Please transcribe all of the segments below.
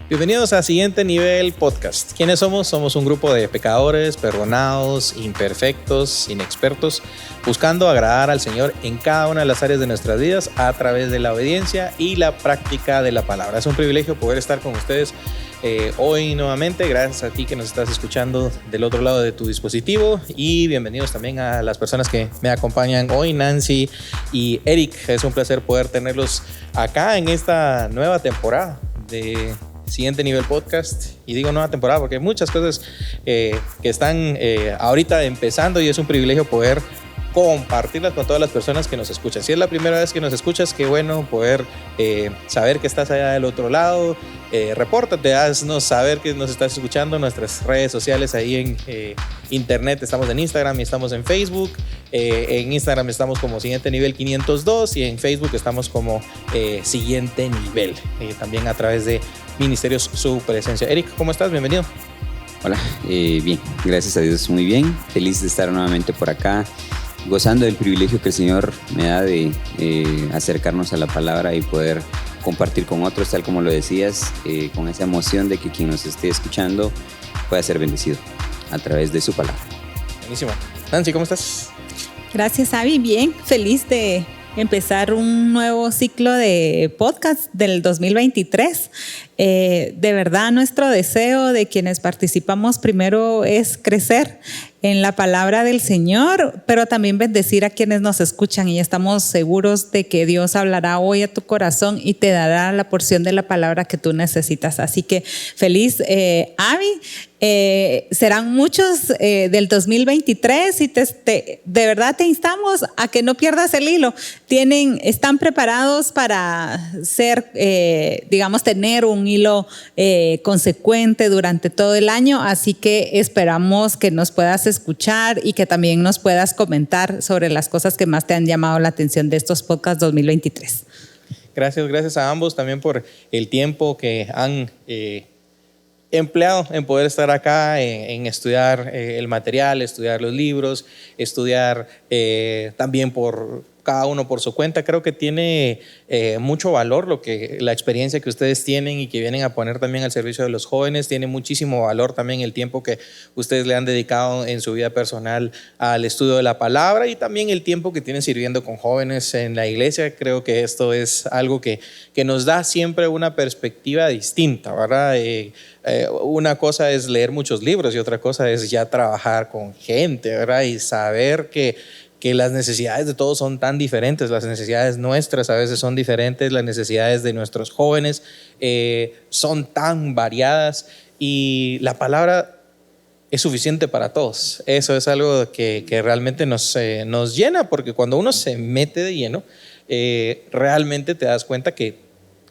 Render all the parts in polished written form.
Bienvenidos a Siguiente Nivel Podcast. ¿Quiénes somos? Somos un grupo de pecadores, perdonados, imperfectos, inexpertos, buscando agradar al Señor en cada una de las áreas de nuestras vidas a través de la obediencia y la práctica de la palabra. Es un privilegio poder estar con ustedes hoy nuevamente. Gracias a ti que nos estás escuchando del otro lado de tu dispositivo, y bienvenidos también a las personas que me acompañan hoy, Nancy y Eric. Es un placer poder tenerlos acá en esta nueva temporada de Siguiente Nivel Podcast. Y digo nueva temporada porque hay muchas cosas que están ahorita empezando, y es un privilegio poder compartirlas con todas las personas que nos escuchan. Si es la primera vez que nos escuchas, qué bueno poder saber que estás allá del otro lado. Repórtate, haznos saber que nos estás escuchando en nuestras redes sociales ahí en internet. Estamos en Instagram y estamos en Facebook. En Instagram estamos como Siguiente Nivel 502 y en Facebook estamos como Siguiente Nivel, también a través de Ministerios Su Presencia. Eric, ¿cómo estás? Bienvenido. Hola, bien, gracias a Dios, muy bien. Feliz de estar nuevamente por acá, gozando del privilegio que el Señor me da de acercarnos a la palabra y poder compartir con otros, tal como lo decías, con esa emoción de que quien nos esté escuchando pueda ser bendecido a través de su palabra. Buenísimo. Nancy, ¿cómo estás? Gracias, Avi. Bien, feliz de empezar un nuevo ciclo de podcast del 2023. De verdad, nuestro deseo de quienes participamos primero es crecer en la palabra del Señor, pero también bendecir a quienes nos escuchan, y estamos seguros de que Dios hablará hoy a tu corazón y te dará la porción de la palabra que tú necesitas. Así que feliz, Avi. Serán muchos del 2023 y de verdad te instamos a que no pierdas el hilo. Están preparados para ser, tener un hilo consecuente durante todo el año, así que esperamos que nos puedas escuchar y que también nos puedas comentar sobre las cosas que más te han llamado la atención de estos podcasts 2023. Gracias a ambos también por el tiempo que han empleado en poder estar acá, en estudiar el material, estudiar los libros, estudiar también por cada uno por su cuenta. Creo que tiene mucho valor la experiencia que ustedes tienen y que vienen a poner también al servicio de los jóvenes. Tiene muchísimo valor también el tiempo que ustedes le han dedicado en su vida personal al estudio de la palabra, y también el tiempo que tienen sirviendo con jóvenes en la iglesia. Creo que esto es algo que nos da siempre una perspectiva distinta, ¿verdad? Una cosa es leer muchos libros y otra cosa es ya trabajar con gente, ¿verdad? Y saber que las necesidades de todos son tan diferentes. Las necesidades nuestras a veces son diferentes, las necesidades de nuestros jóvenes son tan variadas, y la palabra es suficiente para todos. Eso es algo que realmente nos llena, porque cuando uno se mete de lleno, realmente te das cuenta que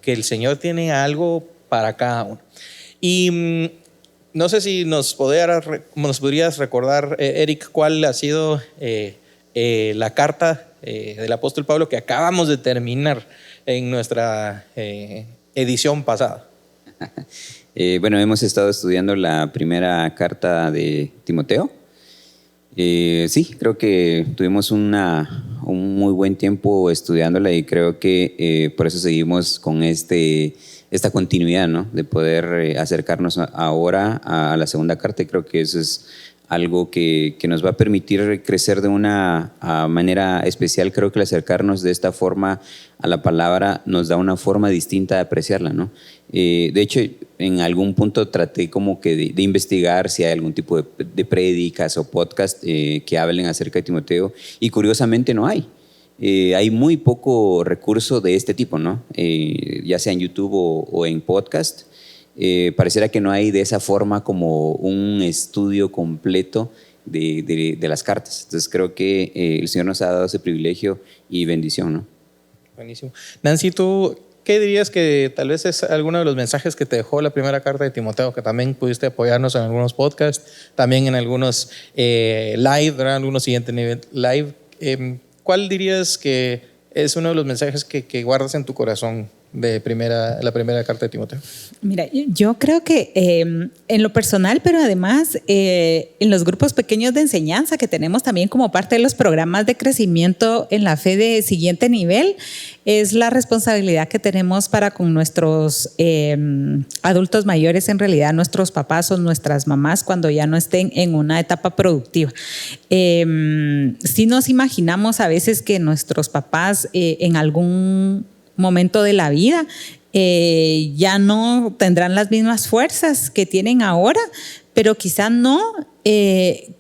el Señor tiene algo para cada uno. Y no sé si nos podrías recordar, Eric, cuál ha sido la carta del apóstol Pablo que acabamos de terminar en nuestra edición pasada. Bueno, hemos estado estudiando la primera carta de Timoteo. Sí, creo que tuvimos un muy buen tiempo estudiándola, y creo que por eso seguimos con esta continuidad, ¿no? De poder acercarnos ahora a la segunda carta, y creo que eso es algo que nos va a permitir crecer de una manera especial. Creo que el acercarnos de esta forma a la palabra nos da una forma distinta de apreciarla, ¿no? De hecho, en algún punto traté como que de investigar si hay algún tipo de prédicas o podcast que hablen acerca de Timoteo, y curiosamente no hay. Hay muy poco recurso de este tipo, ¿no? Ya sea en YouTube o en podcast. Pareciera que no hay de esa forma como un estudio completo de las cartas. Entonces creo que el Señor nos ha dado ese privilegio y bendición, ¿no? Buenísimo. Nancy, ¿tú qué dirías que tal vez es alguno de los mensajes que te dejó la primera carta de Timoteo, que también pudiste apoyarnos en algunos podcasts, también en algunos live, ¿verdad? Algunos Siguiente Nivel live? ¿Cuál dirías que es uno de los mensajes que guardas en tu corazón de la primera carta de Timoteo? Mira, yo creo que en lo personal, pero además en los grupos pequeños de enseñanza que tenemos también como parte de los programas de crecimiento en la fe de siguiente nivel, es la responsabilidad que tenemos para con nuestros adultos mayores, en realidad nuestros papás o nuestras mamás cuando ya no estén en una etapa productiva. Si nos imaginamos a veces que nuestros papás en algún momento de la vida ya no tendrán las mismas fuerzas que tienen ahora, pero quizá no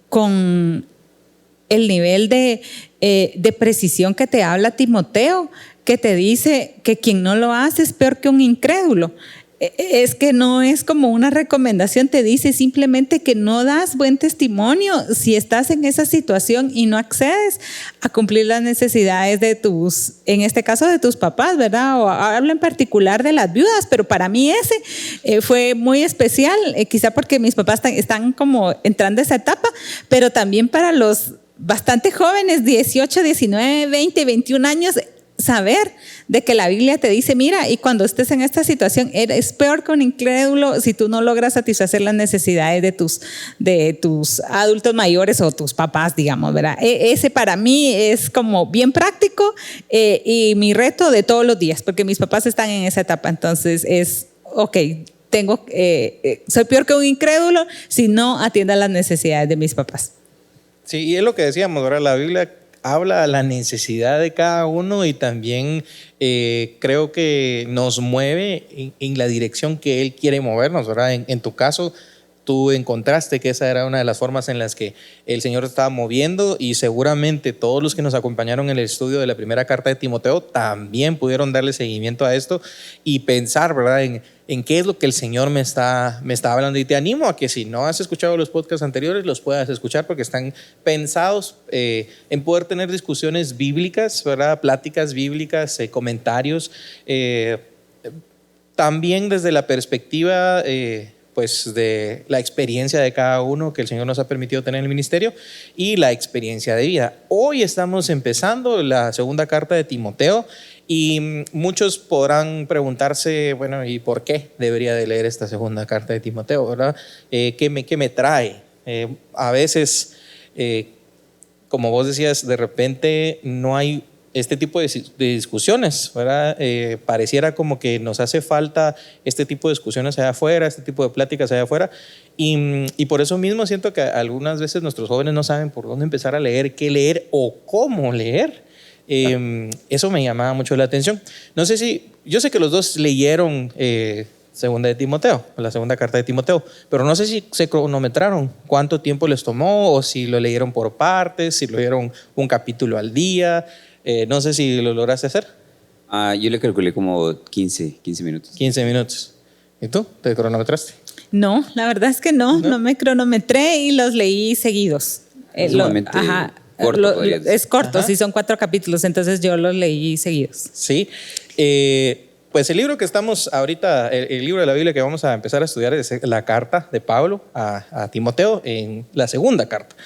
con el nivel de precisión que te habla Timoteo, que te dice que quien no lo hace es peor que un incrédulo. Es que no es como una recomendación, te dice simplemente que no das buen testimonio si estás en esa situación y no accedes a cumplir las necesidades de en este caso de tus papás, ¿verdad? O hablo en particular de las viudas, pero para mí ese fue muy especial, quizá porque mis papás están como entrando a esa etapa, pero también para los bastante jóvenes, 18, 19, 20, 21 años, saber de que la Biblia te dice, mira, y cuando estés en esta situación, eres peor que un incrédulo si tú no logras satisfacer las necesidades de tus adultos mayores o tus papás, digamos, ¿verdad? Ese para mí es como bien práctico y mi reto de todos los días, porque mis papás están en esa etapa, entonces es, soy peor que un incrédulo si no atiendo a las necesidades de mis papás. Sí, y es lo que decíamos, ¿verdad? La Biblia habla de la necesidad de cada uno y también creo que nos mueve en la dirección que Él quiere movernos, ¿verdad? En tu caso, tú encontraste que esa era una de las formas en las que el Señor estaba moviendo y seguramente todos los que nos acompañaron en el estudio de la primera carta de Timoteo también pudieron darle seguimiento a esto y pensar, ¿verdad? En qué es lo que el Señor me está hablando, y te animo a que si no has escuchado los podcasts anteriores los puedas escuchar porque están pensados en poder tener discusiones bíblicas, ¿verdad? Pláticas bíblicas, comentarios, también desde la perspectiva pues de la experiencia de cada uno que el Señor nos ha permitido tener en el ministerio y la experiencia de vida. Hoy estamos empezando la segunda carta de Timoteo. Y muchos podrán preguntarse, bueno, ¿y por qué debería de leer esta segunda carta de Timoteo, verdad? ¿Qué me trae? A veces, como vos decías, de repente no hay este tipo de discusiones, ¿verdad? Pareciera como que nos hace falta este tipo de discusiones allá afuera, este tipo de pláticas allá afuera. Y por eso mismo siento que algunas veces nuestros jóvenes no saben por dónde empezar a leer, qué leer o cómo leer. Eso me llamaba mucho la atención. No sé si, yo sé que los dos leyeron segunda de Timoteo, la segunda carta de Timoteo, pero no sé si se cronometraron cuánto tiempo les tomó o si lo leyeron por partes, si lo leyeron un capítulo al día. No sé si lo lograste hacer. Yo le calculé como 15 minutos. 15 minutos. ¿Y tú? ¿Te cronometraste? No, la verdad es que no me cronometré y los leí seguidos. Sumamente corto, es corto, Ajá. sí, son 4 capítulos, entonces yo los leí seguidos. Sí. Pues el libro que estamos ahorita, el libro de la Biblia que vamos a empezar a estudiar es la carta de Pablo a Timoteo, en la segunda carta.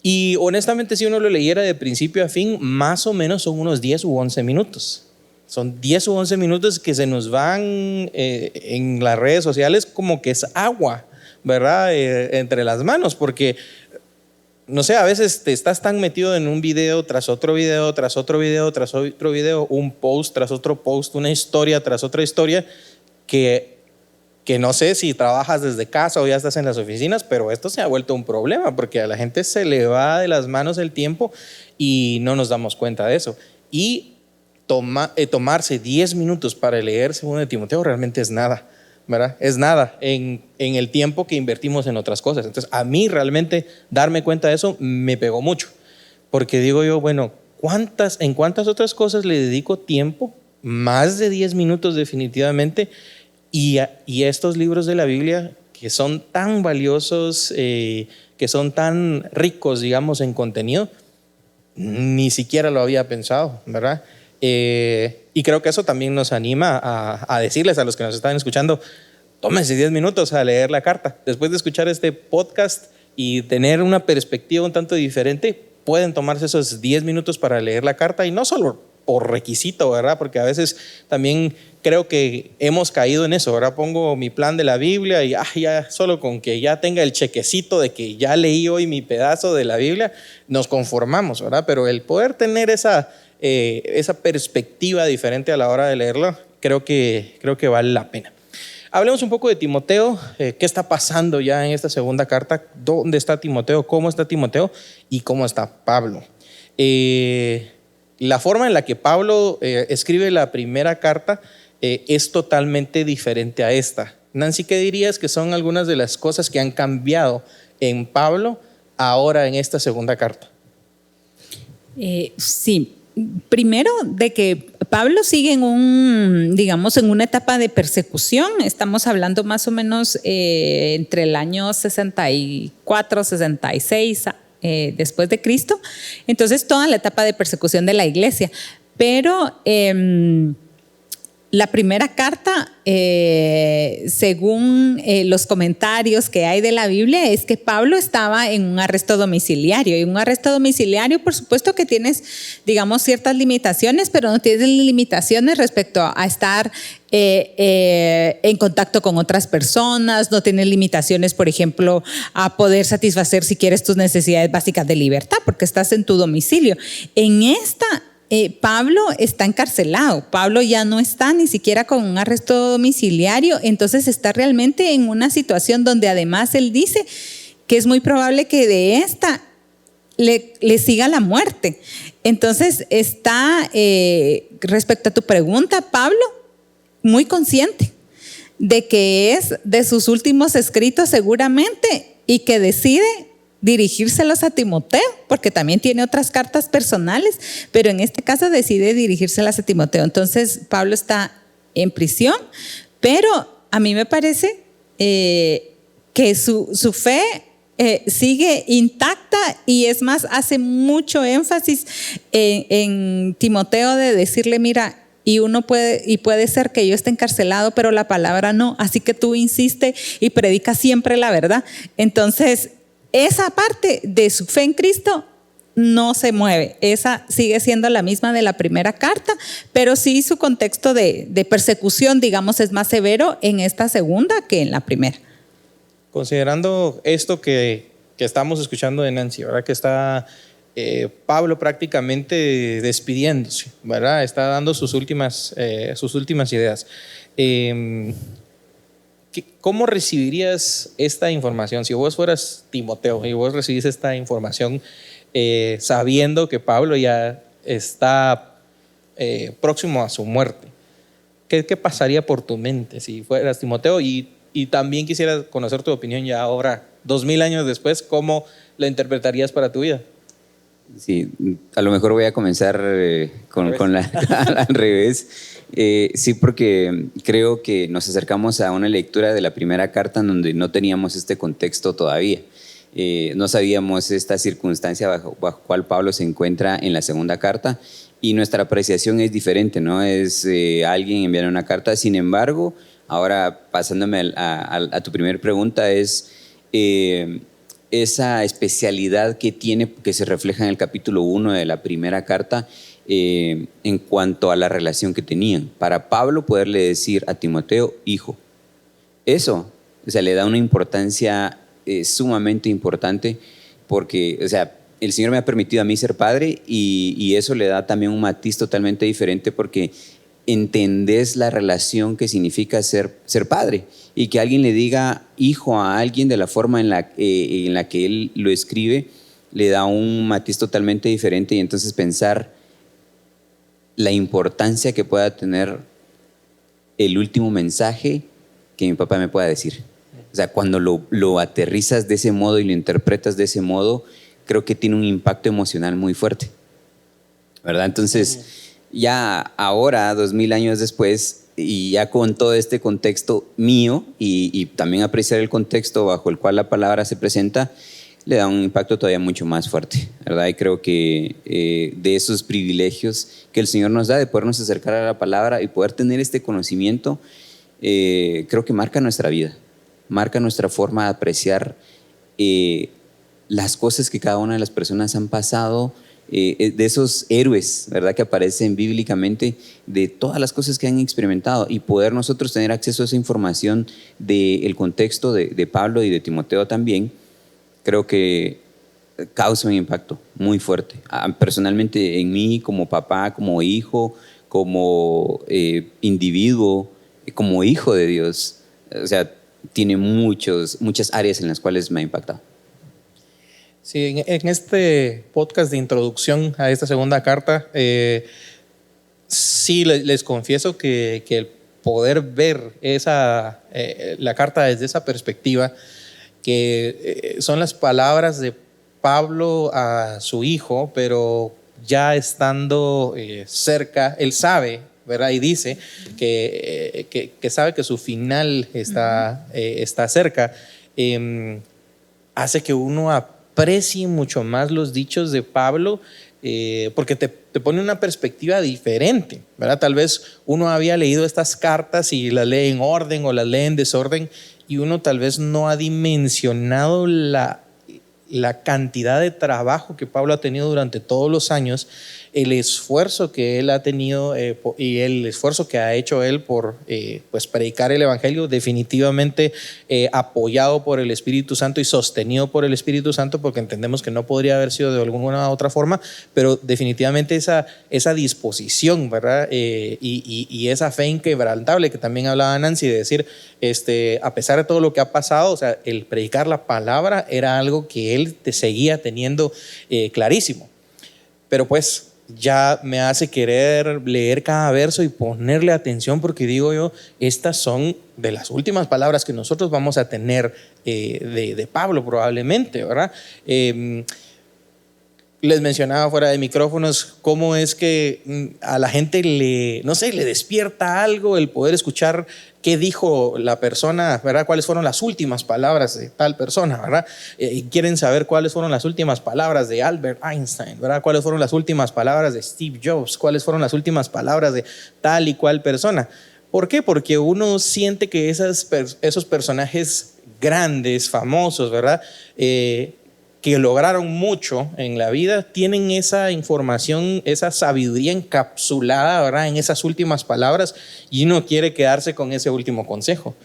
Y honestamente, si uno lo leyera de principio a fin, más o menos son unos 10 u 11 minutos. Son 10 u 11 minutos que se nos van en las redes sociales como que es agua, ¿verdad? Entre las manos, porque no sé, a veces te estás tan metido en un video tras otro video, tras otro video, tras otro video, un post tras otro post, una historia tras otra historia, que no sé si trabajas desde casa o ya estás en las oficinas, pero esto se ha vuelto un problema porque a la gente se le va de las manos el tiempo y no nos damos cuenta de eso. Y tomarse 10 minutos para leer segundo de Timoteo realmente es nada, ¿verdad? Es nada en el tiempo que invertimos en otras cosas. Entonces, a mí realmente darme cuenta de eso me pegó mucho, porque digo yo, bueno, ¿en cuántas otras cosas le dedico tiempo? Más de 10 minutos definitivamente. Y estos libros de la Biblia que son tan valiosos, que son tan ricos, digamos, en contenido, ni siquiera lo había pensado, ¿verdad? Y creo que eso también nos anima a decirles a los que nos están escuchando, tómense 10 minutos a leer la carta. Después de escuchar este podcast y tener una perspectiva un tanto diferente, pueden tomarse esos 10 minutos para leer la carta y no solo por requisito, ¿verdad? Porque a veces también creo que hemos caído en eso, ¿verdad? Pongo mi plan de la Biblia y ya solo con que ya tenga el chequecito de que ya leí hoy mi pedazo de la Biblia, nos conformamos, ¿verdad? Pero el poder tener esa perspectiva diferente a la hora de leerlo, creo que vale la pena. Hablemos un poco de Timoteo, qué está pasando ya en esta segunda carta, dónde está Timoteo, cómo está Timoteo y cómo está Pablo. La forma en la que Pablo escribe la primera carta es totalmente diferente a esta. Nancy, ¿qué dirías que son algunas de las cosas que han cambiado en Pablo ahora en esta segunda carta? Sí, primero de que Pablo sigue en en una etapa de persecución. Estamos hablando más o menos entre el año 64, 66 después de Cristo. Entonces toda la etapa de persecución de la iglesia. Pero la primera carta, según los comentarios que hay de la Biblia, es que Pablo estaba en un arresto domiciliario. Y un arresto domiciliario, por supuesto que tienes, digamos, ciertas limitaciones, pero no tienes limitaciones respecto a estar en contacto con otras personas, no tienes limitaciones, por ejemplo, a poder satisfacer, si quieres, tus necesidades básicas de libertad, porque estás en tu domicilio. En esta Pablo está encarcelado. Pablo ya no está ni siquiera con un arresto domiciliario, entonces está realmente en una situación donde además él dice que es muy probable que de esta le siga la muerte. Entonces está, respecto a tu pregunta, Pablo, muy consciente de que es de sus últimos escritos seguramente y que decide dirigírselos a Timoteo, porque también tiene otras cartas personales, pero en este caso decide dirigírselas a Timoteo. Entonces Pablo está en prisión, pero a mí me parece que su fe sigue intacta, y es más, hace mucho énfasis en Timoteo de decirle: mira, puede ser que yo esté encarcelado, pero la palabra no, así que tú insiste y predica siempre la verdad. Entonces esa parte de su fe en Cristo no se mueve, esa sigue siendo la misma de la primera carta, pero sí su contexto de persecución, digamos, es más severo en esta segunda que en la primera. Considerando esto que estamos escuchando de Nancy, ¿verdad? Que está Pablo prácticamente despidiéndose, ¿verdad? Está dando sus últimas ideas. ¿Cómo recibirías esta información? Si vos fueras Timoteo y vos recibís esta información sabiendo que Pablo ya está próximo a su muerte, ¿qué pasaría por tu mente si fueras Timoteo? Y también quisiera conocer tu opinión ya ahora, 2000 años después, ¿cómo la interpretarías para tu vida? Sí, a lo mejor voy a comenzar al revés. Sí, porque creo que nos acercamos a una lectura de la primera carta en donde no teníamos este contexto todavía. No sabíamos esta circunstancia bajo cual Pablo se encuentra en la segunda carta, y nuestra apreciación es diferente, ¿no? Es alguien enviar una carta. Sin embargo, ahora pasándome a tu primera pregunta, es esa especialidad que tiene, que se refleja en el capítulo 1 de la primera carta, en cuanto a la relación que tenían. Para Pablo poderle decir a Timoteo, hijo, eso, o sea, le da una importancia sumamente importante, porque, o sea, el Señor me ha permitido a mí ser padre, y eso le da también un matiz totalmente diferente, porque entendés la relación que significa ser padre, y que alguien le diga hijo a alguien de la forma en la que él lo escribe, le da un matiz totalmente diferente. Y entonces pensar la importancia que pueda tener el último mensaje que mi papá me pueda decir. O sea, cuando lo aterrizas de ese modo y lo interpretas de ese modo, creo que tiene un impacto emocional muy fuerte, ¿verdad? Entonces, ya ahora, 2000 años después, y ya con todo este contexto mío, y también apreciar el contexto bajo el cual la palabra se presenta, le da un impacto todavía mucho más fuerte, ¿verdad? Y creo que de esos privilegios que el Señor nos da de podernos acercar a la palabra y poder tener este conocimiento, creo que marca nuestra vida, marca nuestra forma de apreciar las cosas que cada una de las personas han pasado de esos héroes, ¿verdad?, que aparecen bíblicamente, de todas las cosas que han experimentado, y poder nosotros tener acceso a esa información del contexto de Pablo y de Timoteo también, creo que causa un impacto muy fuerte. Personalmente en mí, como papá, como hijo, como individuo, como hijo de Dios, o sea, tiene muchas áreas en las cuales me ha impactado. Sí, en este podcast de introducción a esta segunda carta, sí les confieso que el poder ver la carta desde esa perspectiva, que son las palabras de Pablo a su hijo, pero ya estando cerca, él sabe, ¿verdad? Y dice que sabe que su final está cerca, hace que uno aprecie mucho más los dichos de Pablo, porque te pone una perspectiva diferente, ¿verdad? Tal vez uno había leído estas cartas y las lee en orden o las lee en desorden, y uno tal vez no ha dimensionado la cantidad de trabajo que Pablo ha tenido durante todos los años, el esfuerzo que él ha tenido y el esfuerzo que ha hecho él por pues predicar el evangelio, definitivamente apoyado por el Espíritu Santo y sostenido por el Espíritu Santo, porque entendemos que no podría haber sido de alguna otra forma, pero definitivamente esa disposición, ¿verdad? Y esa fe inquebrantable que también hablaba Nancy, de decir, a pesar de todo lo que ha pasado, o sea, el predicar la palabra era algo que él te seguía teniendo clarísimo. Pero pues ya me hace querer leer cada verso y ponerle atención, porque digo yo, estas son de las últimas palabras que nosotros vamos a tener de Pablo probablemente, ¿verdad? Les mencionaba fuera de micrófonos cómo es que a la gente le despierta algo el poder escuchar qué dijo la persona, ¿verdad? Cuáles fueron las últimas palabras de tal persona, ¿verdad? Y quieren saber cuáles fueron las últimas palabras de Albert Einstein, ¿verdad? Cuáles fueron las últimas palabras de Steve Jobs, cuáles fueron las últimas palabras de tal y cual persona. ¿Por qué? Porque uno siente que esos personajes grandes, famosos, ¿verdad? Que lograron mucho en la vida, tienen esa información, esa sabiduría encapsulada, ¿verdad?, en esas últimas palabras, y uno quiere quedarse con ese último consejo.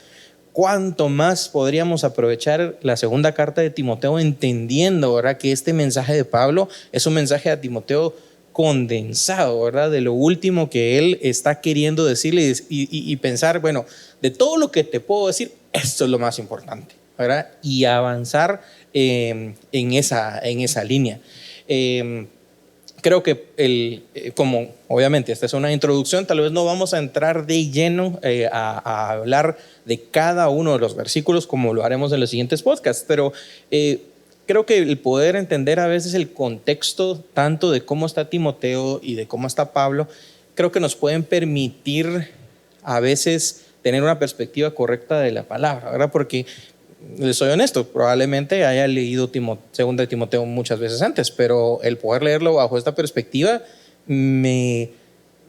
¿Cuánto más podríamos aprovechar la segunda carta de Timoteo, entendiendo, ¿verdad?, que este mensaje de Pablo es un mensaje a Timoteo condensado, ¿verdad?, de lo último que él está queriendo decirle, y pensar, bueno, de todo lo que te puedo decir, esto es lo más importante, ¿verdad?, y avanzar en esa línea. Creo que como obviamente esta es una introducción, tal vez no vamos a entrar de lleno a hablar de cada uno de los versículos como lo haremos en los siguientes podcasts, pero creo que el poder entender a veces el contexto tanto de cómo está Timoteo y de cómo está Pablo, creo que nos pueden permitir a veces tener una perspectiva correcta de la palabra, ¿verdad? Porque les soy honesto, probablemente haya leído segunda de Timoteo muchas veces antes, pero el poder leerlo bajo esta perspectiva me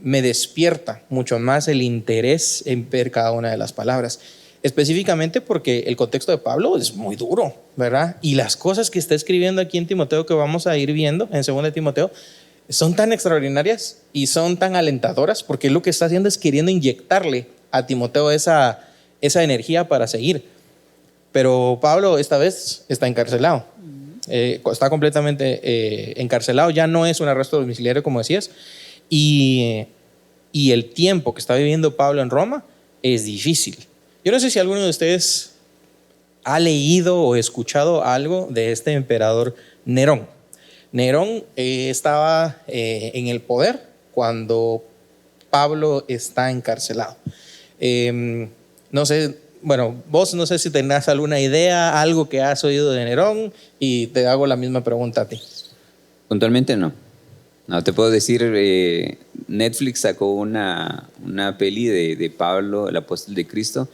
despierta mucho más el interés en ver cada una de las palabras, específicamente porque el contexto de Pablo es muy duro, ¿verdad? Y las cosas que está escribiendo aquí en Timoteo, que vamos a ir viendo en segunda de Timoteo, son tan extraordinarias y son tan alentadoras, porque lo que está haciendo es queriendo inyectarle a Timoteo esa energía para seguir. Pero Pablo esta vez está encarcelado, está completamente encarcelado, ya no es un arresto domiciliario como decías, y el tiempo que está viviendo Pablo en Roma es difícil. Yo no sé si alguno de ustedes ha leído o escuchado algo de este emperador Nerón. Nerón estaba en el poder cuando Pablo está encarcelado. No sé. Bueno, vos no sé si tenés alguna idea, algo que has oído de Nerón, y te hago la misma pregunta a ti. Puntualmente no. No, te puedo decir, Netflix sacó una peli de Pablo, el apóstol de Cristo,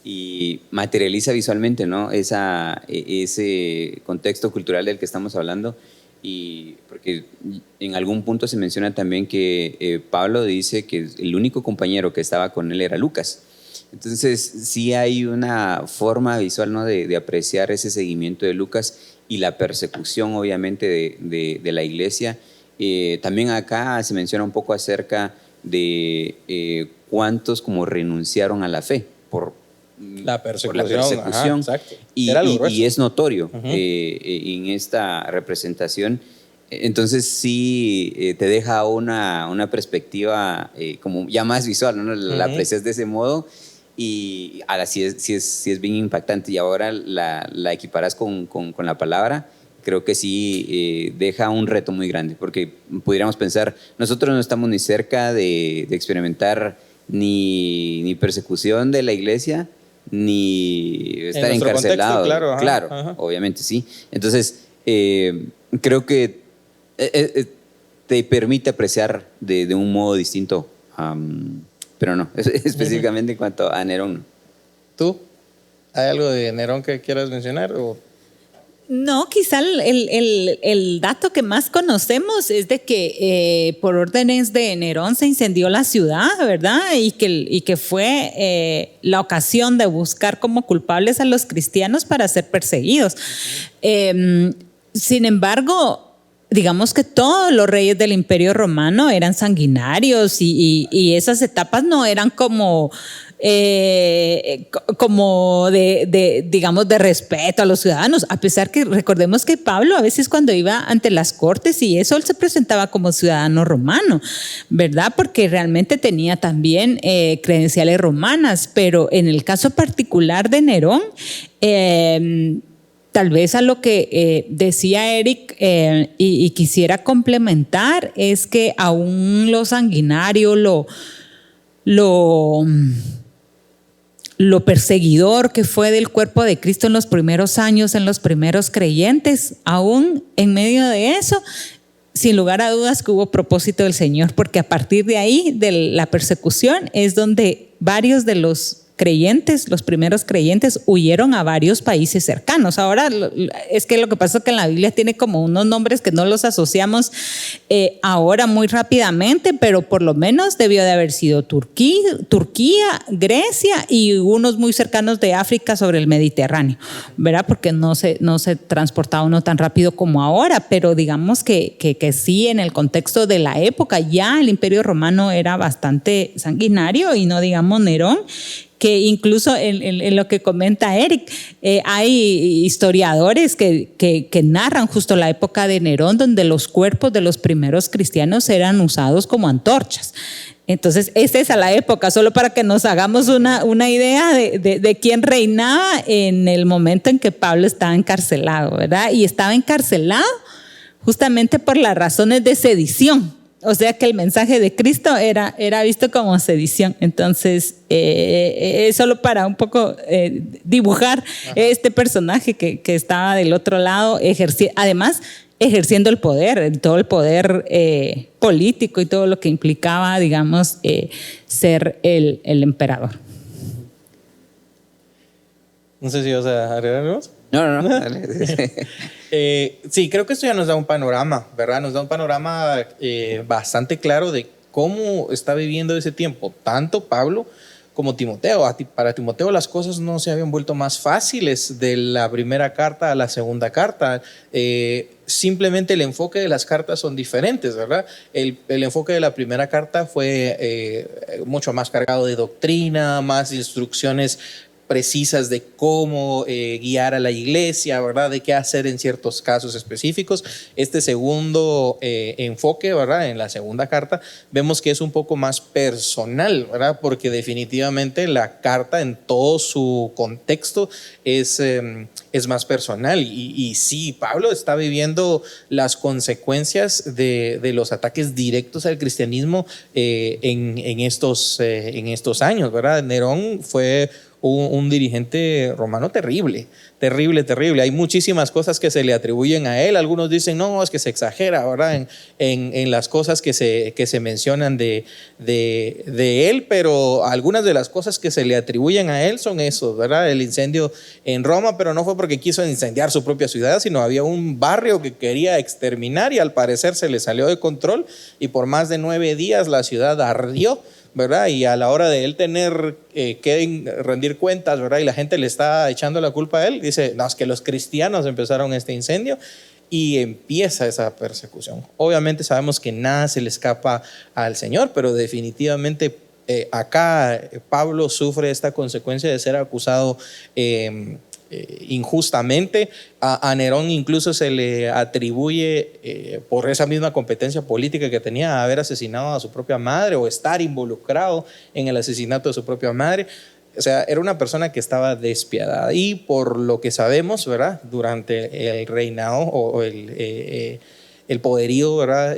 y materializa visualmente, ¿no?, ese contexto cultural del que estamos hablando, y porque en algún punto se menciona también que Pablo dice que el único compañero que estaba con él era Lucas. Entonces sí hay una forma visual, ¿no?, de apreciar ese seguimiento de Lucas y la persecución obviamente de la iglesia También acá se menciona un poco acerca de cuántos como renunciaron a la fe por la persecución. Ajá, exacto. Y es notorio en esta representación. Entonces sí te deja una perspectiva como ya más visual, ¿no? La aprecias de ese modo y ahora sí es bien impactante, y ahora la equiparas con la palabra. Creo que sí deja un reto muy grande, porque pudiéramos pensar, nosotros no estamos ni cerca de experimentar ni persecución de la iglesia, ni estar encarcelados. Contexto, claro, obviamente sí. Entonces, creo que te permite apreciar de un modo distinto, pero no, específicamente en cuanto a Nerón. ¿Tú? ¿Hay algo de Nerón que quieras mencionar? ¿O? No, quizá el dato que más conocemos es de que por órdenes de Nerón se incendió la ciudad, ¿verdad? Y que fue la ocasión de buscar como culpables a los cristianos para ser perseguidos. Sin embargo, digamos que todos los reyes del Imperio Romano eran sanguinarios y esas etapas no eran como digamos, de respeto a los ciudadanos, a pesar que recordemos que Pablo a veces cuando iba ante las cortes y eso, él se presentaba como ciudadano romano, ¿verdad? Porque realmente tenía también credenciales romanas, pero en el caso particular de Nerón, tal vez a lo que decía Eric y quisiera complementar es que aún lo sanguinario, lo perseguidor que fue del cuerpo de Cristo en los primeros años, en los primeros creyentes, aún en medio de eso, sin lugar a dudas que hubo propósito del Señor, porque a partir de ahí, de la persecución, es donde varios de los creyentes, los primeros creyentes, huyeron a varios países cercanos. Ahora es que lo que pasa es que en la Biblia tiene como unos nombres que no los asociamos ahora muy rápidamente, pero por lo menos debió de haber sido Turquía, Grecia y unos muy cercanos de África sobre el Mediterráneo, ¿verdad? Porque no se transportaba uno tan rápido como ahora, pero digamos que sí, en el contexto de la época ya el Imperio Romano era bastante sanguinario, y no digamos Nerón, que incluso en lo que comenta Eric, hay historiadores que narran justo la época de Nerón, donde los cuerpos de los primeros cristianos eran usados como antorchas. Entonces, esa es la época, solo para que nos hagamos una idea de quién reinaba en el momento en que Pablo estaba encarcelado, ¿verdad? Y estaba encarcelado justamente por las razones de sedición. O sea que el mensaje de Cristo era visto como sedición. Entonces, solo para un poco dibujar este personaje que estaba del otro lado, además ejerciendo el poder, todo el poder político y todo lo que implicaba, digamos, ser el emperador. No sé si vas a agregar algo más. No, dale. Sí, creo que esto ya nos da un panorama, ¿verdad? Nos da un panorama bastante claro de cómo está viviendo ese tiempo, tanto Pablo como Timoteo. Para Timoteo las cosas no se habían vuelto más fáciles de la primera carta a la segunda carta. Simplemente el enfoque de las cartas son diferentes, ¿verdad? El enfoque de la primera carta fue mucho más cargado de doctrina, más instrucciones precisas de cómo guiar a la iglesia, ¿verdad? De qué hacer en ciertos casos específicos. Este segundo enfoque, ¿verdad? En la segunda carta vemos que es un poco más personal, ¿verdad? Porque definitivamente la carta en todo su contexto es más personal y sí, Pablo está viviendo las consecuencias de los ataques directos al cristianismo en estos años, ¿verdad? Nerón fue un dirigente romano terrible. Hay muchísimas cosas que se le atribuyen a él. Algunos dicen, no, es que se exagera, ¿verdad? En las cosas que se mencionan de él, pero algunas de las cosas que se le atribuyen a él son eso, ¿verdad? El incendio en Roma, pero no fue porque quiso incendiar su propia ciudad, sino había un barrio que quería exterminar y al parecer se le salió de control y por más de 9 días la ciudad ardió, ¿verdad? Y a la hora de él tener que rendir cuentas, ¿verdad? Y la gente le está echando la culpa a él, dice, no, es que los cristianos empezaron este incendio. y empieza esa persecución. Obviamente sabemos que nada se le escapa al Señor, pero definitivamente acá Pablo sufre esta consecuencia de ser acusado injustamente. A Nerón incluso se le atribuye por esa misma competencia política que tenía, haber asesinado a su propia madre o estar involucrado en el asesinato de su propia madre. O sea, era una persona que estaba despiadada, y por lo que sabemos, ¿verdad?, durante el reinado o el poderío, ¿verdad?,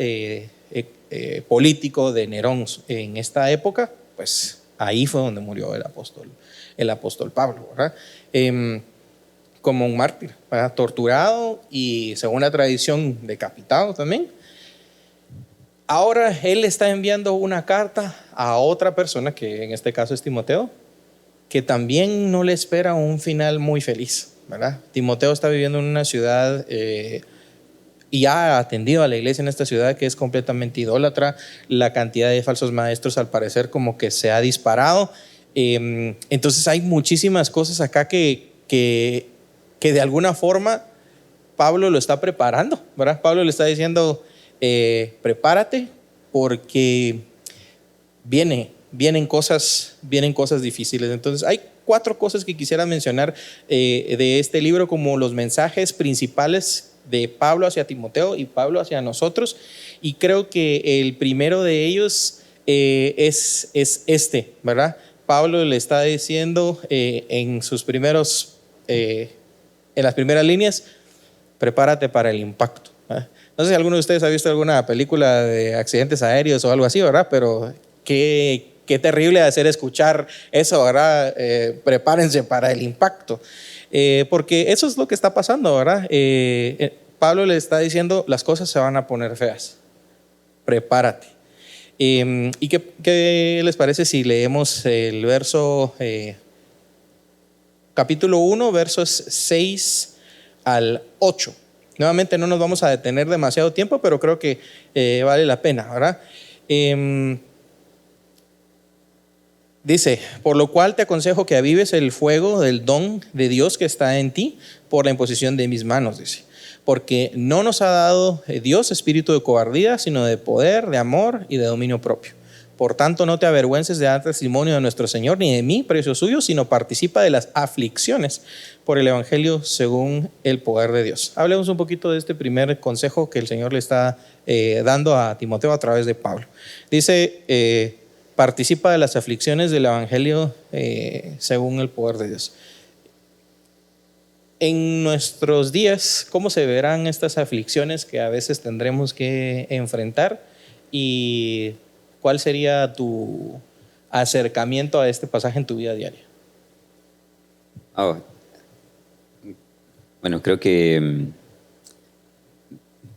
político de Nerón en esta época, pues ahí fue donde murió el apóstol Pablo, ¿verdad? Como un mártir, ¿verdad?, torturado y, según la tradición, decapitado también. Ahora él está enviando una carta a otra persona, que en este caso es Timoteo, que también no le espera un final muy feliz, ¿verdad? Timoteo está viviendo en una ciudad y ha atendido a la iglesia en esta ciudad que es completamente idólatra. La cantidad de falsos maestros, al parecer, como que se ha disparado. Entonces hay muchísimas cosas acá que de alguna forma Pablo lo está preparando, ¿verdad? Pablo le está diciendo, prepárate porque vienen cosas difíciles. Entonces hay 4 cosas que quisiera mencionar de este libro como los mensajes principales de Pablo hacia Timoteo y Pablo hacia nosotros, y creo que el primero de ellos es este, ¿verdad? Pablo le está diciendo en las primeras líneas, prepárate para el impacto, ¿verdad? No sé si alguno de ustedes ha visto alguna película de accidentes aéreos o algo así, ¿verdad? Pero qué terrible de hacer escuchar eso, ¿verdad? Prepárense para el impacto. Porque eso es lo que está pasando, ¿verdad? Pablo le está diciendo, las cosas se van a poner feas. Prepárate. ¿Y qué les parece si leemos el verso, capítulo 1, versos 6 al 8? Nuevamente no nos vamos a detener demasiado tiempo, pero creo que vale la pena, ¿verdad? Dice, por lo cual te aconsejo que avives el fuego del don de Dios que está en ti por la imposición de mis manos, dice. Porque no nos ha dado Dios espíritu de cobardía, sino de poder, de amor y de dominio propio. Por tanto, no te avergüences de dar testimonio de nuestro Señor, ni de mí, precio suyo, sino participa de las aflicciones por el Evangelio según el poder de Dios. Hablemos un poquito de este primer consejo que el Señor le está dando a Timoteo a través de Pablo. Dice, participa de las aflicciones del Evangelio según el poder de Dios. En nuestros días, ¿cómo se verán estas aflicciones que a veces tendremos que enfrentar? ¿Y cuál sería tu acercamiento a este pasaje en tu vida diaria? Bueno, creo que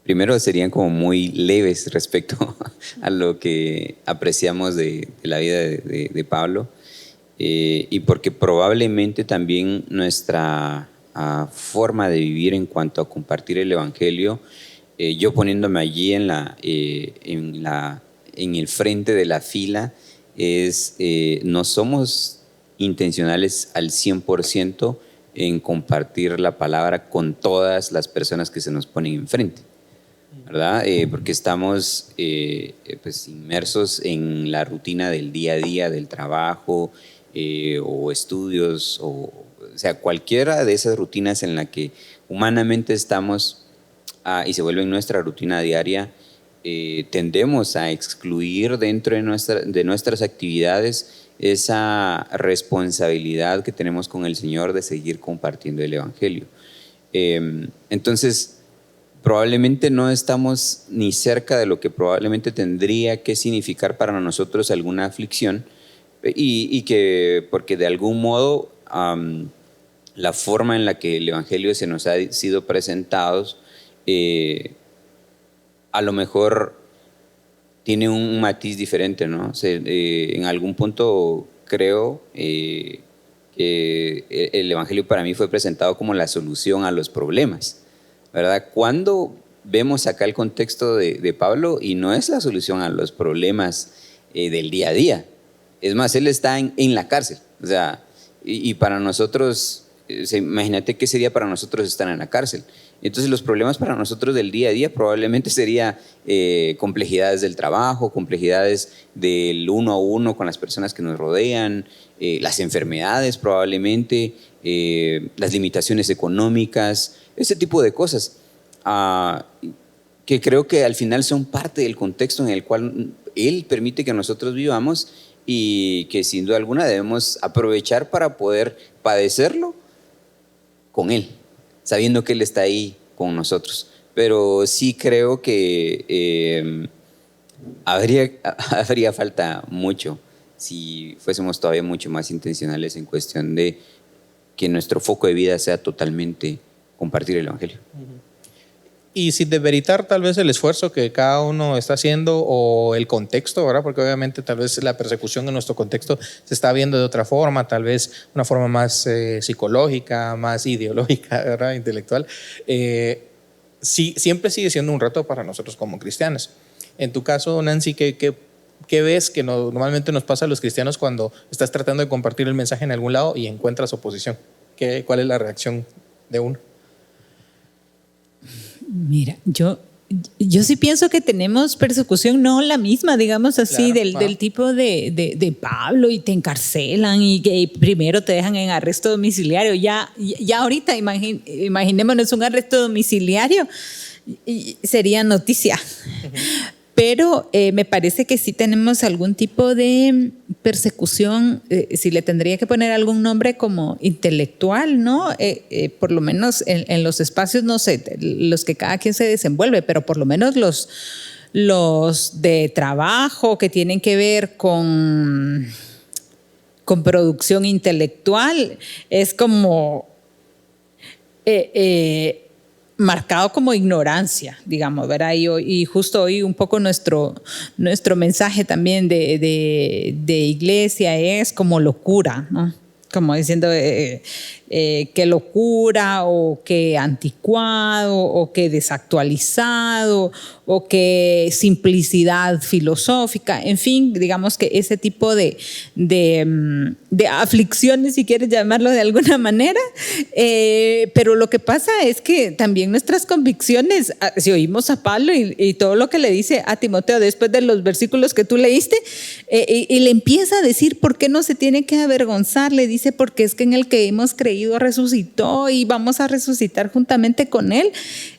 primero serían como muy leves respecto a lo que apreciamos de la vida de Pablo, y porque probablemente también nuestra forma de vivir en cuanto a compartir el Evangelio, yo poniéndome allí en el frente de la fila, no somos intencionales al 100% en compartir la palabra con todas las personas que se nos ponen enfrente, ¿verdad? Porque estamos pues inmersos en la rutina del día a día, del trabajo o estudios, o sea, cualquiera de esas rutinas en la que humanamente estamos y se vuelve nuestra rutina diaria. Tendemos a excluir dentro de nuestras actividades esa responsabilidad que tenemos con el Señor de seguir compartiendo el Evangelio. Entonces, probablemente no estamos ni cerca de lo que probablemente tendría que significar para nosotros alguna aflicción, y que porque de algún modo la forma en la que el Evangelio se nos ha sido presentados a lo mejor tiene un matiz diferente, ¿no? En algún punto creo que el Evangelio para mí fue presentado como la solución a los problemas, ¿verdad? Cuando vemos acá el contexto de Pablo, y no es la solución a los problemas del día a día. Es más, él está en la cárcel, o sea, y para nosotros imagínate qué sería para nosotros estar en la cárcel. Entonces los problemas para nosotros del día a día probablemente sería complejidades del trabajo, complejidades del uno a uno con las personas que nos rodean, las enfermedades probablemente, las limitaciones económicas, ese tipo de cosas que creo que al final son parte del contexto en el cual Él permite que nosotros vivamos y que sin duda alguna debemos aprovechar para poder padecerlo con Él, sabiendo que Él está ahí con nosotros. Pero sí creo que habría falta mucho si fuésemos todavía mucho más intencionales en cuestión de que nuestro foco de vida sea totalmente compartir el Evangelio. Y sin demeritar tal vez el esfuerzo que cada uno está haciendo o el contexto, ¿verdad? Porque obviamente tal vez la persecución en nuestro contexto se está viendo de otra forma, tal vez una forma más psicológica, más ideológica, ¿verdad? Intelectual. Sí, siempre sigue siendo un reto para nosotros como cristianos. En tu caso, Nancy, ¿qué ves que normalmente nos pasa a los cristianos cuando estás tratando de compartir el mensaje en algún lado y encuentras oposición? ¿Cuál es la reacción de uno? Mira, yo sí pienso que tenemos persecución, no la misma, digamos así, claro, del tipo de Pablo, y te encarcelan y que primero te dejan en arresto domiciliario. Ya ahorita imaginémonos un arresto domiciliario, sería noticia. Uh-huh. Pero me parece que sí tenemos algún tipo de persecución, si le tendría que poner algún nombre como intelectual, ¿no? Por lo menos en los espacios, no sé, los que cada quien se desenvuelve, pero por lo menos los de trabajo que tienen que ver con producción intelectual, es como marcado como ignorancia, digamos, ¿verdad? Y justo hoy un poco nuestro mensaje también de iglesia es como locura, ¿no? Como diciendo que locura, o que anticuado, o que desactualizado, o que simplicidad filosófica, en fin, digamos que ese tipo de aflicciones, si quieres llamarlo de alguna manera, pero lo que pasa es que también nuestras convicciones, si oímos a Pablo y todo lo que le dice a Timoteo después de los versículos que tú leíste, y le empieza a decir por qué no se tiene que avergonzar, le dice porque es que en el que hemos creído resucitó y vamos a resucitar juntamente con él.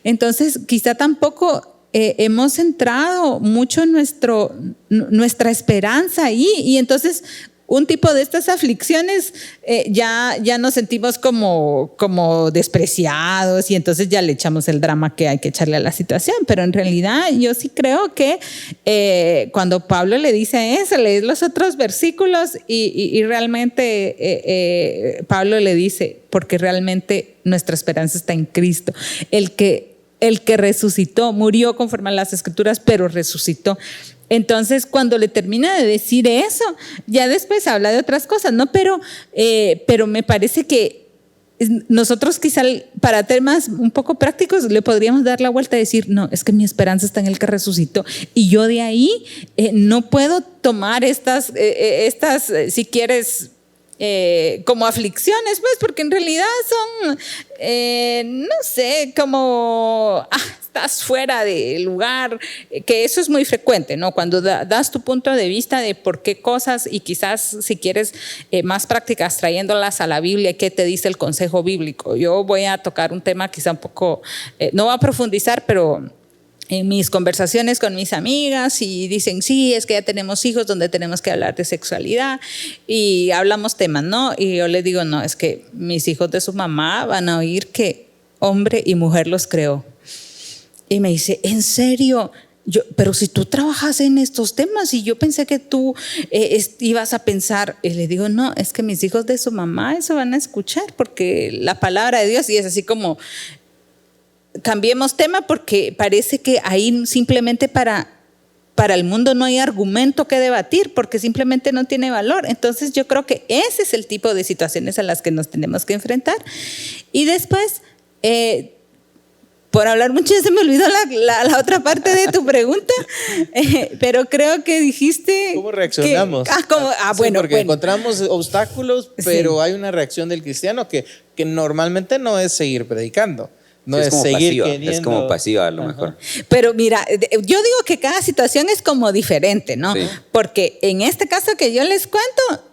Entonces quizá tampoco hemos centrado mucho nuestra esperanza ahí, y entonces un tipo de estas aflicciones ya nos sentimos como despreciados, y entonces ya le echamos el drama que hay que echarle a la situación. Pero en realidad yo sí creo que cuando Pablo le dice eso, lees los otros versículos y realmente Pablo le dice, porque realmente nuestra esperanza está en Cristo, el que resucitó, murió conforme a las Escrituras, pero resucitó. Entonces, cuando le termina de decir eso, ya después habla de otras cosas, ¿no? Pero me parece que nosotros quizá para temas un poco prácticos le podríamos dar la vuelta y decir, no, es que mi esperanza está en el que resucitó, y yo de ahí no puedo tomar estas si quieres, como aflicciones, pues, porque en realidad son, no sé, como estás fuera de lugar, que eso es muy frecuente, ¿no? Cuando das tu punto de vista de por qué cosas, y quizás si quieres más prácticas trayéndolas a la Biblia, ¿qué te dice el consejo bíblico? Yo voy a tocar un tema quizá un poco, no voy a profundizar, pero en mis conversaciones con mis amigas, y dicen, sí, es que ya tenemos hijos donde tenemos que hablar de sexualidad, y hablamos temas, ¿no? Y yo les digo, no, es que mis hijos de su mamá van a oír que hombre y mujer los creó. Y me dice, ¿en serio? Pero si tú trabajas en estos temas, y yo pensé que tú ibas a pensar. Y le digo, no, es que mis hijos de su mamá eso van a escuchar, porque la palabra de Dios, y es así como, cambiemos tema, porque parece que ahí simplemente para el mundo no hay argumento que debatir, porque simplemente no tiene valor. Entonces yo creo que ese es el tipo de situaciones a las que nos tenemos que enfrentar. Y después por hablar mucho ya se me olvidó la otra parte de tu pregunta, pero creo que dijiste... ¿Cómo reaccionamos? Bueno, porque bueno. encontramos obstáculos, pero hay una reacción del cristiano que normalmente no es seguir predicando. No es es como seguir pasiva, queriendo. es como pasiva a lo mejor. Pero mira, yo digo que cada situación es como diferente, ¿no? Sí. Porque en este caso que yo les cuento,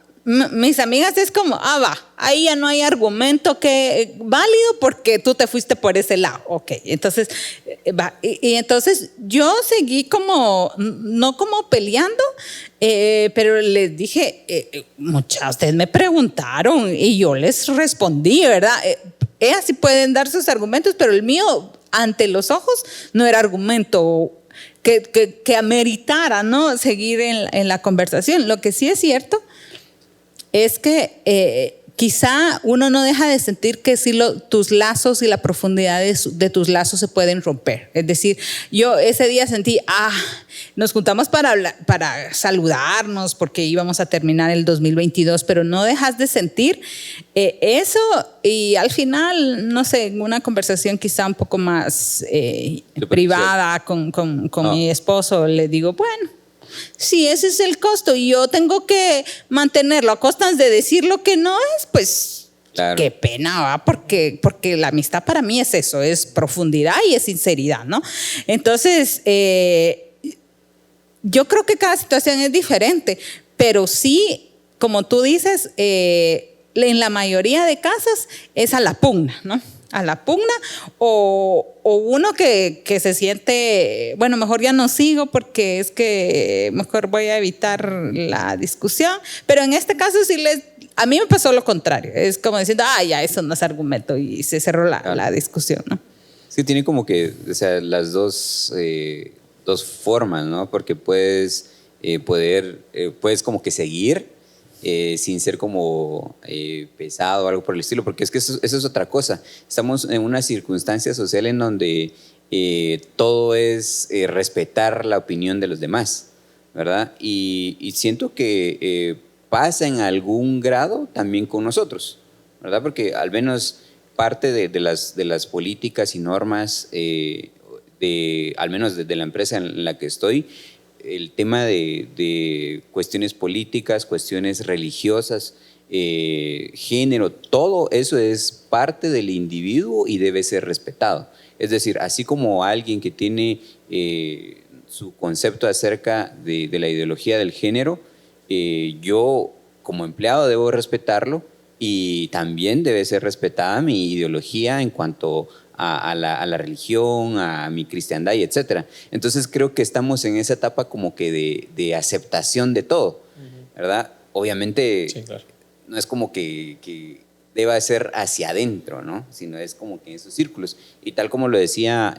mis amigas es como, ahí ya no hay argumento que válido porque tú te fuiste por ese lado. Ok, entonces, y entonces yo seguí como, no como peleando, pero les dije, muchas, ustedes me preguntaron y yo les respondí, ¿verdad? Ellas sí pueden dar sus argumentos, pero el mío, ante los ojos, no era argumento que ameritara, ¿no? Seguir en la conversación. Lo que sí es cierto es que quizá uno no deja de sentir que sí tus lazos y la profundidad de tus lazos se pueden romper. Es decir, yo ese día sentí, nos juntamos para saludarnos porque íbamos a terminar el 2022, pero no dejas de sentir eso, y al final, no sé, en una conversación quizá un poco más privada con mi esposo, le digo, bueno, si ese es el costo y yo tengo que mantenerlo a costas de decir lo que no es, pues claro, qué pena, ¿va? Porque la amistad para mí es eso, es profundidad y es sinceridad, ¿no? Entonces, yo creo que cada situación es diferente, pero sí, como tú dices, en la mayoría de casos es a la pugna, ¿no? A la pugna, o uno que se siente, bueno, mejor ya no sigo porque es que mejor voy a evitar la discusión, pero en este caso sí a mí me pasó lo contrario, es como diciendo, ya eso no es argumento, y se cerró la discusión, ¿no? Sí, tiene como que, o sea, las dos formas, ¿no? Porque puedes como que seguir sin ser como pesado o algo por el estilo, porque es que eso es otra cosa. Estamos en una circunstancia social en donde todo es respetar la opinión de los demás, ¿verdad? Y siento que pasa en algún grado también con nosotros, ¿verdad? Porque al menos parte de las políticas y normas, al menos desde la empresa en la que estoy, el tema de cuestiones políticas, cuestiones religiosas, género, todo eso es parte del individuo y debe ser respetado. Es decir, así como alguien que tiene su concepto acerca de la ideología del género, yo como empleado debo respetarlo, y también debe ser respetada mi ideología en cuanto a la religión, a mi cristiandad y etcétera. Entonces creo que estamos en esa etapa como que de aceptación de todo, ¿verdad? Obviamente sí, claro, no es como que deba ser hacia adentro, ¿no? Sino es como que en esos círculos. Y tal como lo decía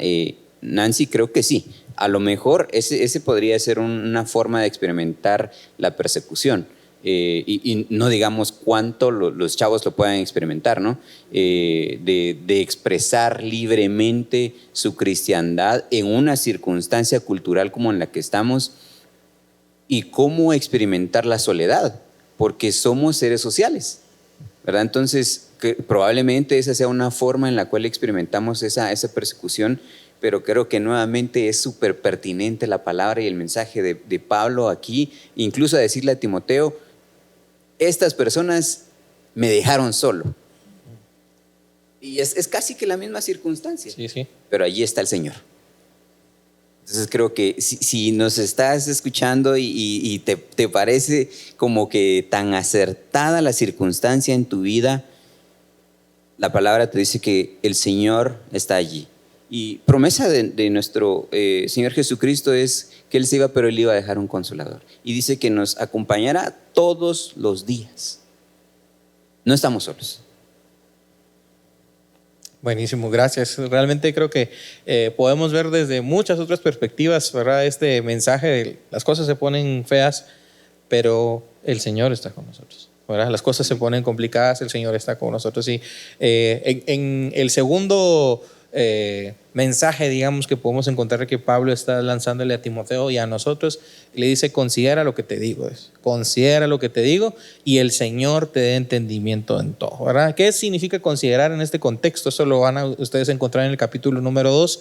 Nancy, creo que sí. A lo mejor ese podría ser una forma de experimentar la persecución. Y no digamos cuánto los chavos lo puedan experimentar, ¿no? De expresar libremente su cristiandad en una circunstancia cultural como en la que estamos, y cómo experimentar la soledad, porque somos seres sociales, ¿verdad? Entonces, probablemente esa sea una forma en la cual experimentamos esa persecución, pero creo que nuevamente es súper pertinente la palabra y el mensaje de Pablo aquí, incluso a decirle a Timoteo: estas personas me dejaron solo. Y es casi que la misma circunstancia. Sí, sí. Pero allí está el Señor. Entonces creo que si nos estás escuchando y te parece como que tan acertada la circunstancia en tu vida, la palabra te dice que el Señor está allí. Y promesa de nuestro Señor Jesucristo es que Él se iba, pero Él iba a dejar un consolador. Y dice que nos acompañará todos los días. No estamos solos. Buenísimo, gracias. Realmente creo que podemos ver desde muchas otras perspectivas, ¿verdad? Este mensaje de las cosas se ponen feas, pero el Señor está con nosotros, ¿verdad? Las cosas se ponen complicadas, el Señor está con nosotros. Y en el segundo mensaje, digamos, que podemos encontrar que Pablo está lanzándole a Timoteo y a nosotros. Le dice: considera lo que te digo, considera lo que te digo y el Señor te dé entendimiento en todo, ¿verdad? ¿Qué significa considerar en este contexto? Eso lo van a ustedes encontrar en el capítulo número 2,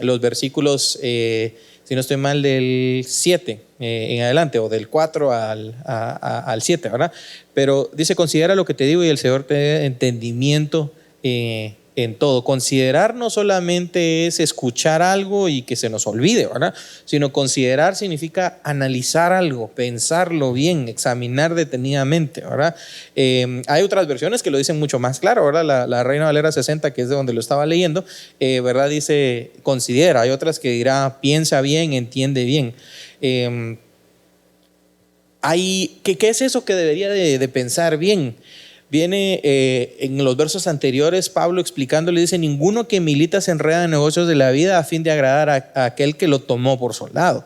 los versículos, si no estoy mal, del 7 en adelante, o del 4 al 7, ¿verdad? Pero dice: considera lo que te digo y el Señor te dé entendimiento en todo. Considerar no solamente es escuchar algo y que se nos olvide, ¿verdad? Sino considerar significa analizar algo, pensarlo bien, examinar detenidamente, ¿verdad? Hay otras versiones que lo dicen mucho más claro, ¿verdad? La Reina Valera 60, que es de donde lo estaba leyendo, ¿verdad? Dice: considera. Hay otras que dirá: piensa bien, entiende bien. ¿Qué es eso que debería de pensar bien? Viene en los versos anteriores Pablo explicándole, dice: ninguno que milita se enreda en negocios de la vida a fin de agradar a aquel que lo tomó por soldado.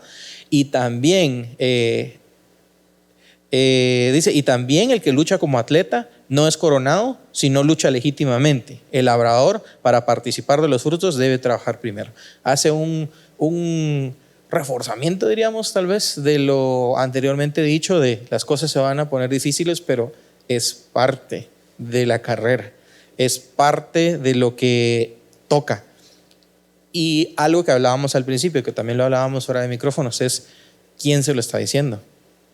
Y también dice: y también el que lucha como atleta no es coronado, sino lucha legítimamente. El labrador, para participar de los frutos, debe trabajar primero. Hace un reforzamiento, diríamos, tal vez, de lo anteriormente dicho, de las cosas se van a poner difíciles, pero es parte de la carrera, es parte de lo que toca. Y algo que hablábamos al principio, que también lo hablábamos fuera de micrófonos, es quién se lo está diciendo.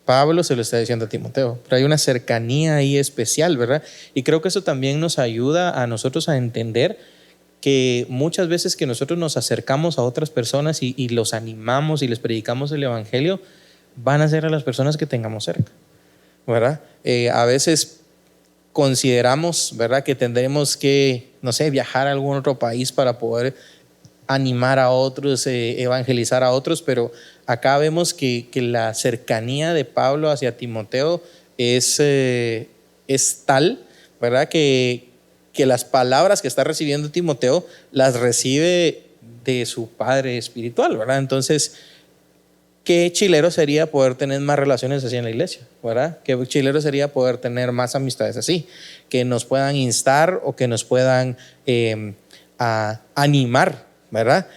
Pablo se lo está diciendo a Timoteo, pero hay una cercanía ahí especial, ¿verdad? Y creo que eso también nos ayuda a nosotros a entender que muchas veces que nosotros nos acercamos a otras personas y los animamos y les predicamos el evangelio, van a ser a las personas que tengamos cerca, ¿verdad? A veces consideramos, ¿verdad?, que tendremos que, no sé, viajar a algún otro país para poder animar a otros, evangelizar a otros, pero acá vemos que la cercanía de Pablo hacia Timoteo es tal, ¿verdad?, que las palabras que está recibiendo Timoteo las recibe de su padre espiritual, ¿verdad? Entonces, qué chilero sería poder tener más relaciones así en la iglesia, ¿verdad? Qué chilero sería poder tener más amistades así, que nos puedan instar o que nos puedan animar, ¿verdad?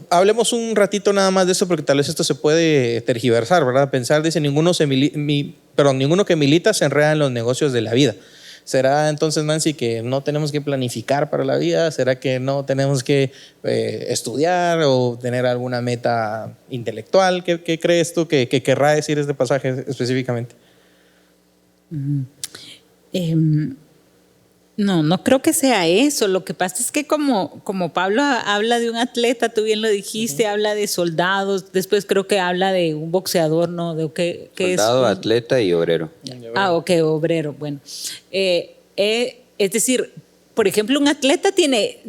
Hablemos un ratito nada más de eso, porque tal vez esto se puede tergiversar, ¿verdad? Pensar, dice: ninguno que milita se enreda en los negocios de la vida. ¿Será entonces, Nancy, que no tenemos que planificar para la vida? ¿Será que no tenemos que estudiar o tener alguna meta intelectual? ¿Qué crees tú que querrá decir este pasaje específicamente? No creo que sea eso. Lo que pasa es que como Pablo habla de un atleta, tú bien lo dijiste, habla de soldados, después creo que habla de un boxeador, ¿no? De ¿qué Soldado, es? atleta y obrero. Ok, obrero, bueno. Es decir, por ejemplo, un atleta tiene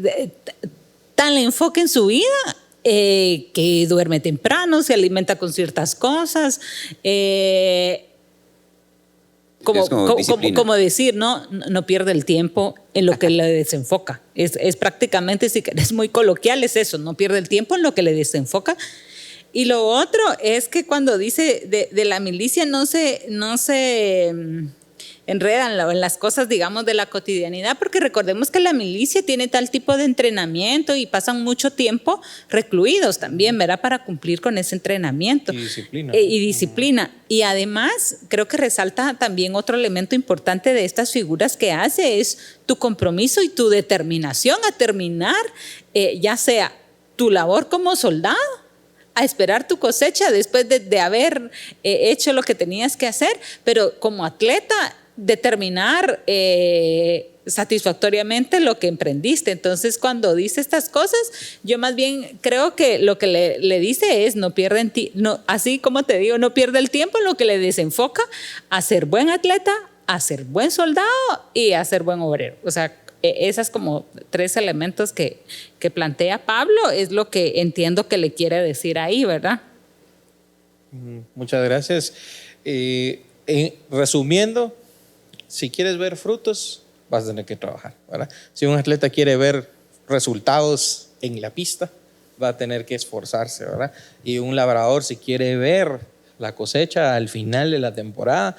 tal enfoque en su vida que duerme temprano, se alimenta con ciertas cosas, como decir, no pierde el tiempo en lo que le desenfoca. Es prácticamente, si es muy coloquial, es eso, no pierde el tiempo en lo que le desenfoca. Y lo otro es que cuando dice de la milicia no se enredan en las cosas, digamos, de la cotidianidad, porque recordemos que la milicia tiene tal tipo de entrenamiento y pasan mucho tiempo recluidos también, ¿verdad?, para cumplir con ese entrenamiento. Y disciplina. Y además, creo que resalta también otro elemento importante de estas figuras que hace, es tu compromiso y tu determinación a terminar, ya sea tu labor como soldado, a esperar tu cosecha después de haber hecho lo que tenías que hacer, pero como atleta determinar satisfactoriamente lo que emprendiste. Entonces, cuando dice estas cosas, yo más bien creo que lo que le dice es: no pierden así como te digo, no pierde el tiempo en lo que le desenfoca a ser buen atleta, a ser buen soldado y a ser buen obrero. O sea, esas como tres elementos que plantea Pablo es lo que entiendo que le quiere decir ahí, ¿verdad? Muchas gracias. Resumiendo, si quieres ver frutos, vas a tener que trabajar, ¿verdad? Si un atleta quiere ver resultados en la pista, va a tener que esforzarse, ¿verdad? Y un labrador, si quiere ver la cosecha al final de la temporada,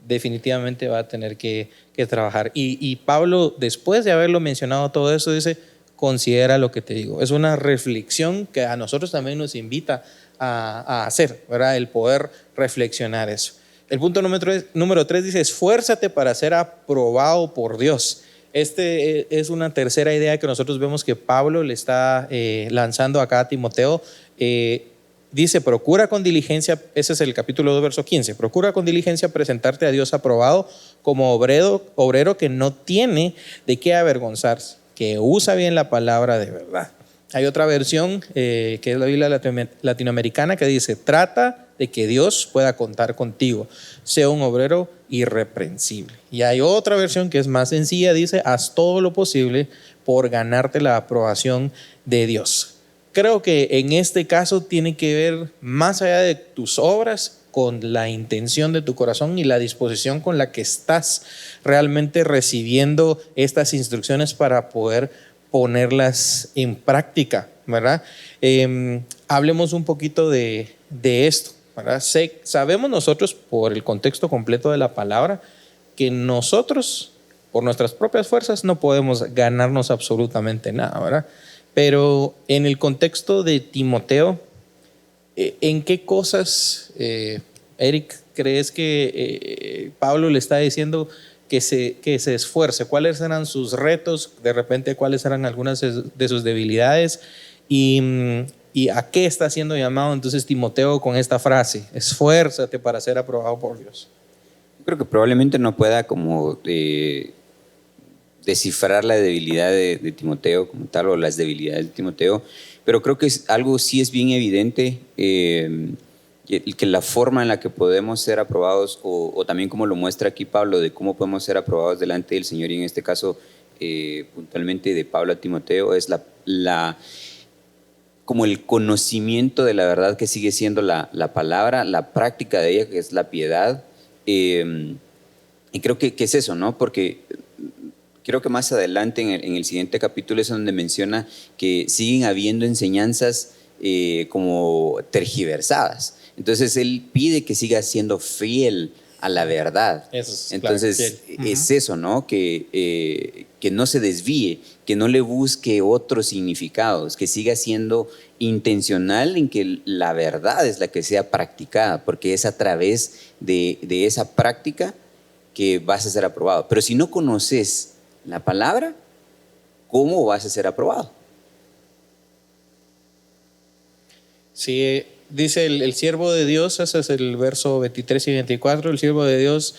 definitivamente va a tener que trabajar. Y Pablo, después de haberlo mencionado todo eso, dice, considera lo que te digo. Es una reflexión que a nosotros también nos invita a hacer, ¿verdad? El poder reflexionar eso. El punto número 3 dice, esfuérzate para ser aprobado por Dios. Es una tercera idea que nosotros vemos que Pablo le está lanzando acá a Timoteo. Dice, procura con diligencia, ese es el capítulo 2, verso 15, procura con diligencia presentarte a Dios aprobado como obrero que no tiene de qué avergonzarse, que usa bien la palabra de verdad. Hay otra versión que es la Biblia latinoamericana que dice, trata de que Dios pueda contar contigo, sea un obrero irreprensible. Y hay otra versión que es más sencilla, dice, haz todo lo posible por ganarte la aprobación de Dios. Creo que en este caso tiene que ver más allá de tus obras con la intención de tu corazón y la disposición con la que estás realmente recibiendo estas instrucciones para poder ponerlas en práctica, ¿verdad? Hablemos un poquito de esto, ¿verdad? Sabemos nosotros por el contexto completo de la palabra que nosotros por nuestras propias fuerzas no podemos ganarnos absolutamente nada, ¿verdad? Pero en el contexto de Timoteo, ¿en qué cosas, Eric, crees que Pablo le está diciendo que se esfuerce? ¿Cuáles eran sus retos? De repente, ¿cuáles eran algunas de sus debilidades? ¿Y a qué está siendo llamado entonces Timoteo con esta frase? Esfuérzate para ser aprobado por Dios. Creo que probablemente no pueda como descifrar la debilidad de Timoteo como tal, o las debilidades de Timoteo, pero creo que algo sí es bien evidente, que la forma en la que podemos ser aprobados, o también como lo muestra aquí Pablo, de cómo podemos ser aprobados delante del Señor, y en este caso puntualmente de Pablo a Timoteo, es como el conocimiento de la verdad que sigue siendo la palabra, la práctica de ella, que es la piedad, y creo que es eso, ¿no? Porque creo que más adelante en el siguiente capítulo es donde menciona que siguen habiendo enseñanzas como tergiversadas. Entonces él pide que siga siendo fiel a la verdad. Entonces es eso, ¿no? Que no se desvíe, que no le busque otros significados, que siga siendo intencional en que la verdad es la que sea practicada, porque es a través de esa práctica que vas a ser aprobado. Pero si no conoces la palabra, ¿cómo vas a ser aprobado? Sí, dice el siervo de Dios, ese es el verso 23 y 24, el siervo de Dios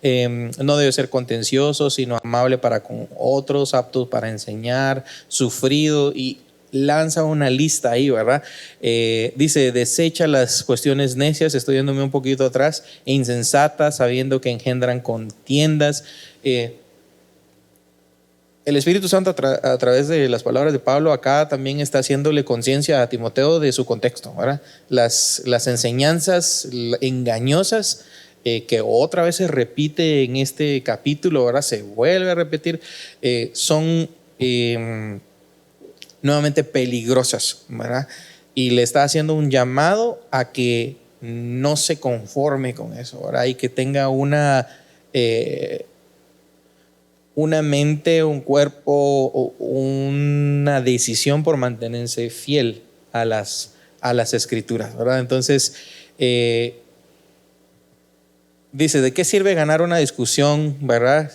no debe ser contencioso, sino amable para con otros, apto para enseñar, sufrido, y lanza una lista ahí, ¿verdad? Dice, desecha las cuestiones necias, estoy yéndome un poquito atrás, e insensatas, sabiendo que engendran contiendas. El Espíritu Santo a través de las palabras de Pablo acá también está haciéndole conciencia a Timoteo de su contexto, ¿verdad? Las enseñanzas engañosas que otra vez se repite en este capítulo, ¿verdad? Se vuelve a repetir, son nuevamente peligrosas, ¿verdad? Y le está haciendo un llamado a que no se conforme con eso, ¿verdad? Y que tenga una mente, un cuerpo, una decisión por mantenerse fiel a las escrituras, ¿verdad? Entonces, dice, ¿de qué sirve ganar una discusión, ¿verdad?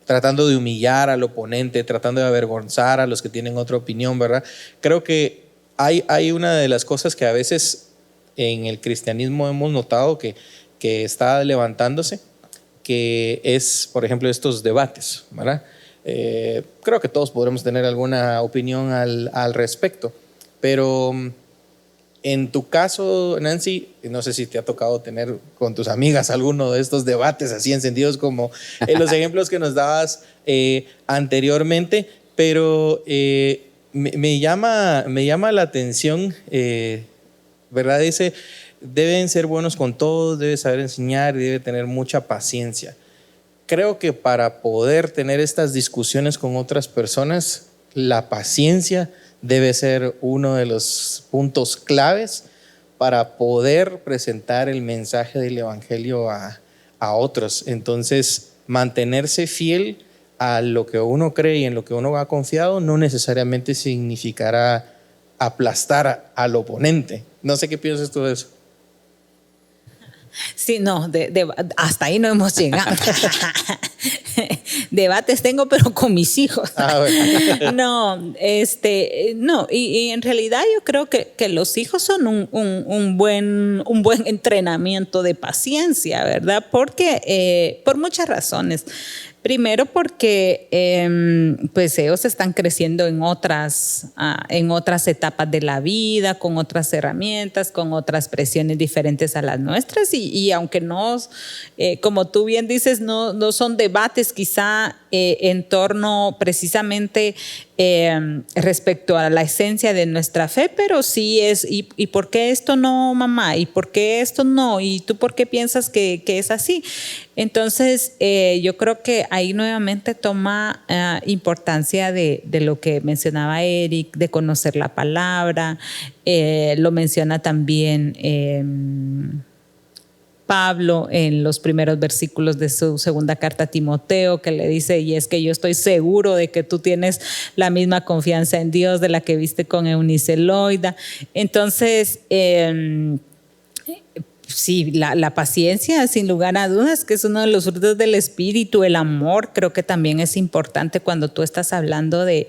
Tratando de humillar al oponente, tratando de avergonzar a los que tienen otra opinión, ¿verdad? Creo que hay una de las cosas que a veces en el cristianismo hemos notado que está levantándose, que es, por ejemplo, estos debates, ¿verdad? Creo que todos podremos tener alguna opinión al respecto, pero en tu caso, Nancy, no sé si te ha tocado tener con tus amigas alguno de estos debates así encendidos como en los ejemplos que nos dabas anteriormente, pero me llama la atención, ¿verdad? Dice, deben ser buenos con todos, debe saber enseñar y debe tener mucha paciencia. Creo que para poder tener estas discusiones con otras personas, la paciencia debe ser uno de los puntos claves para poder presentar el mensaje del Evangelio a a otros. Entonces, mantenerse fiel a lo que uno cree y en lo que uno ha confiado no necesariamente significará aplastar al oponente. No sé qué piensas tú de eso. Sí, no, hasta ahí no hemos llegado. Debates tengo, pero con mis hijos. Bueno. No, y en realidad yo creo que los hijos son un buen entrenamiento de paciencia, ¿verdad? Porque por muchas razones. Primero porque pues ellos están creciendo en otras etapas de la vida, con otras herramientas, con otras presiones diferentes a las nuestras y aunque no, como tú bien dices, no son debates quizá en torno precisamente respecto a la esencia de nuestra fe, pero sí es, ¿y por qué esto no, mamá? ¿Y por qué esto no? ¿Y tú por qué piensas que es así? Entonces, yo creo que ahí nuevamente toma importancia de lo que mencionaba Eric, de conocer la palabra, lo menciona también Pablo en los primeros versículos de su segunda carta a Timoteo, que le dice, y es que yo estoy seguro de que tú tienes la misma confianza en Dios de la que viste con Eunice y Loida. Entonces, sí, la paciencia, sin lugar a dudas, que es uno de los frutos del Espíritu. El amor creo que también es importante cuando tú estás hablando de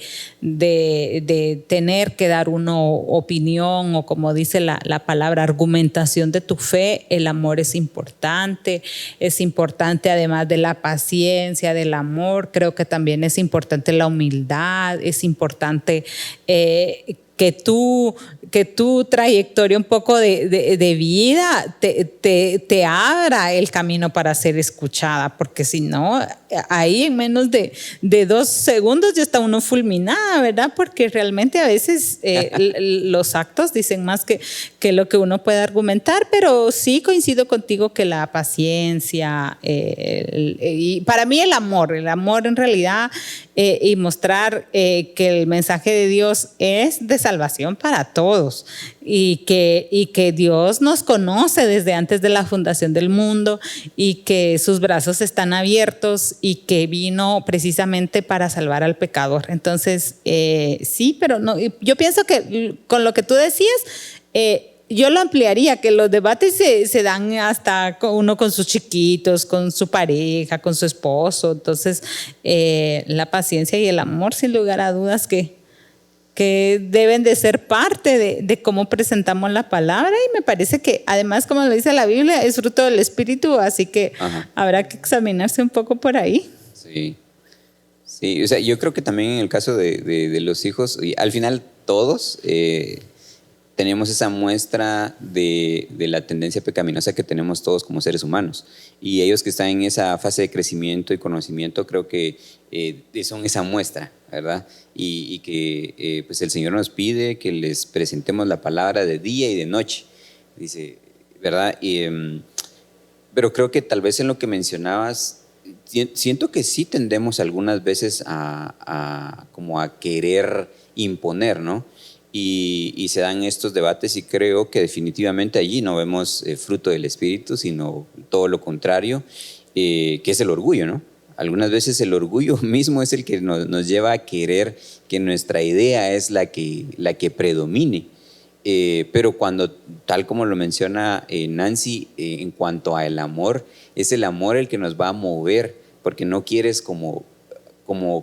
tener que dar una opinión o, como dice la palabra, argumentación de tu fe. El amor es importante además de la paciencia, del amor. Creo que también es importante la humildad, es importante que tu trayectoria un poco de vida te abra el camino para ser escuchada, porque si no, ahí en menos de 2 segundos ya está uno fulminada, ¿verdad? Porque realmente a veces los actos dicen más que lo que uno puede argumentar, pero sí coincido contigo que la paciencia y para mí el amor en realidad y mostrar que el mensaje de Dios es de salvación para todos y que Dios nos conoce desde antes de la fundación del mundo y que sus brazos están abiertos y que vino precisamente para salvar al pecador. Entonces, sí, pero no, yo pienso que con lo que tú decías, yo lo ampliaría, que los debates se dan hasta uno con sus chiquitos, con su pareja, con su esposo. Entonces, la paciencia y el amor, sin lugar a dudas, que deben de ser parte de cómo presentamos la palabra, y me parece que además, como lo dice la Biblia, es fruto del Espíritu, así que habrá que examinarse un poco por ahí. Sí, o sea, yo creo que también en el caso de los hijos, y al final todos tenemos esa muestra de la tendencia pecaminosa que tenemos todos como seres humanos, y ellos que están en esa fase de crecimiento y conocimiento, creo que son esa muestra, ¿verdad? Y que pues el Señor nos pide que les presentemos la palabra de día y de noche, dice, ¿verdad? Pero creo que tal vez en lo que mencionabas, siento que sí tendemos algunas veces como a querer imponer, ¿no? Y se dan estos debates, y creo que definitivamente allí no vemos fruto del Espíritu, sino todo lo contrario, que es el orgullo, ¿no? Algunas veces el orgullo mismo es el que nos lleva a querer que nuestra idea es la que predomine. Pero cuando, tal como lo menciona Nancy, en cuanto al amor, es el amor el que nos va a mover, porque no quieres como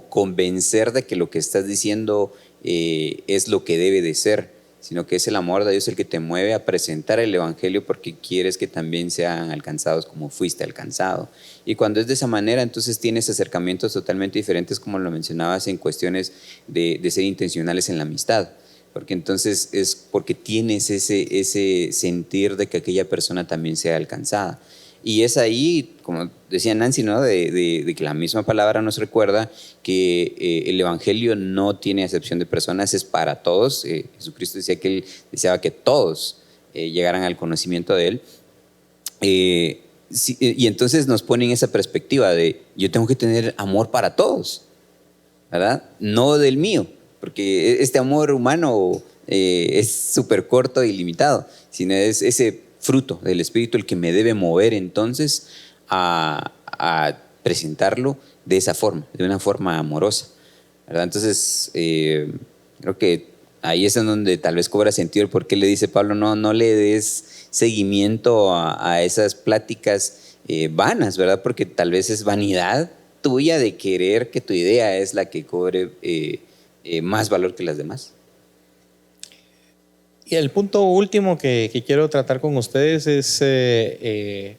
convencer de que lo que estás diciendo es lo que debe de ser, sino que es el amor de Dios el que te mueve a presentar el Evangelio, porque quieres que también sean alcanzados como fuiste alcanzado. Y cuando es de esa manera, entonces tienes acercamientos totalmente diferentes, como lo mencionabas, en cuestiones de ser intencionales en la amistad, porque entonces es porque tienes ese sentir de que aquella persona también sea alcanzada. Y es ahí, como decía Nancy, ¿no? de que la misma palabra nos recuerda que el Evangelio no tiene acepción de personas, es para todos. Jesucristo decía que Él deseaba que todos llegaran al conocimiento de Él. Y entonces nos pone en esa perspectiva de yo tengo que tener amor para todos, ¿verdad? No del mío, porque este amor humano es súper corto y limitado, sino es ese fruto del Espíritu el que me debe mover entonces a presentarlo de esa forma, de una forma amorosa, ¿verdad? Entonces, creo que ahí es en donde tal vez cobra sentido el por qué le dice Pablo, no le des seguimiento a esas pláticas vanas, ¿verdad? Porque tal vez es vanidad tuya de querer que tu idea es la que cobre más valor que las demás. Y el punto último que quiero tratar con ustedes es el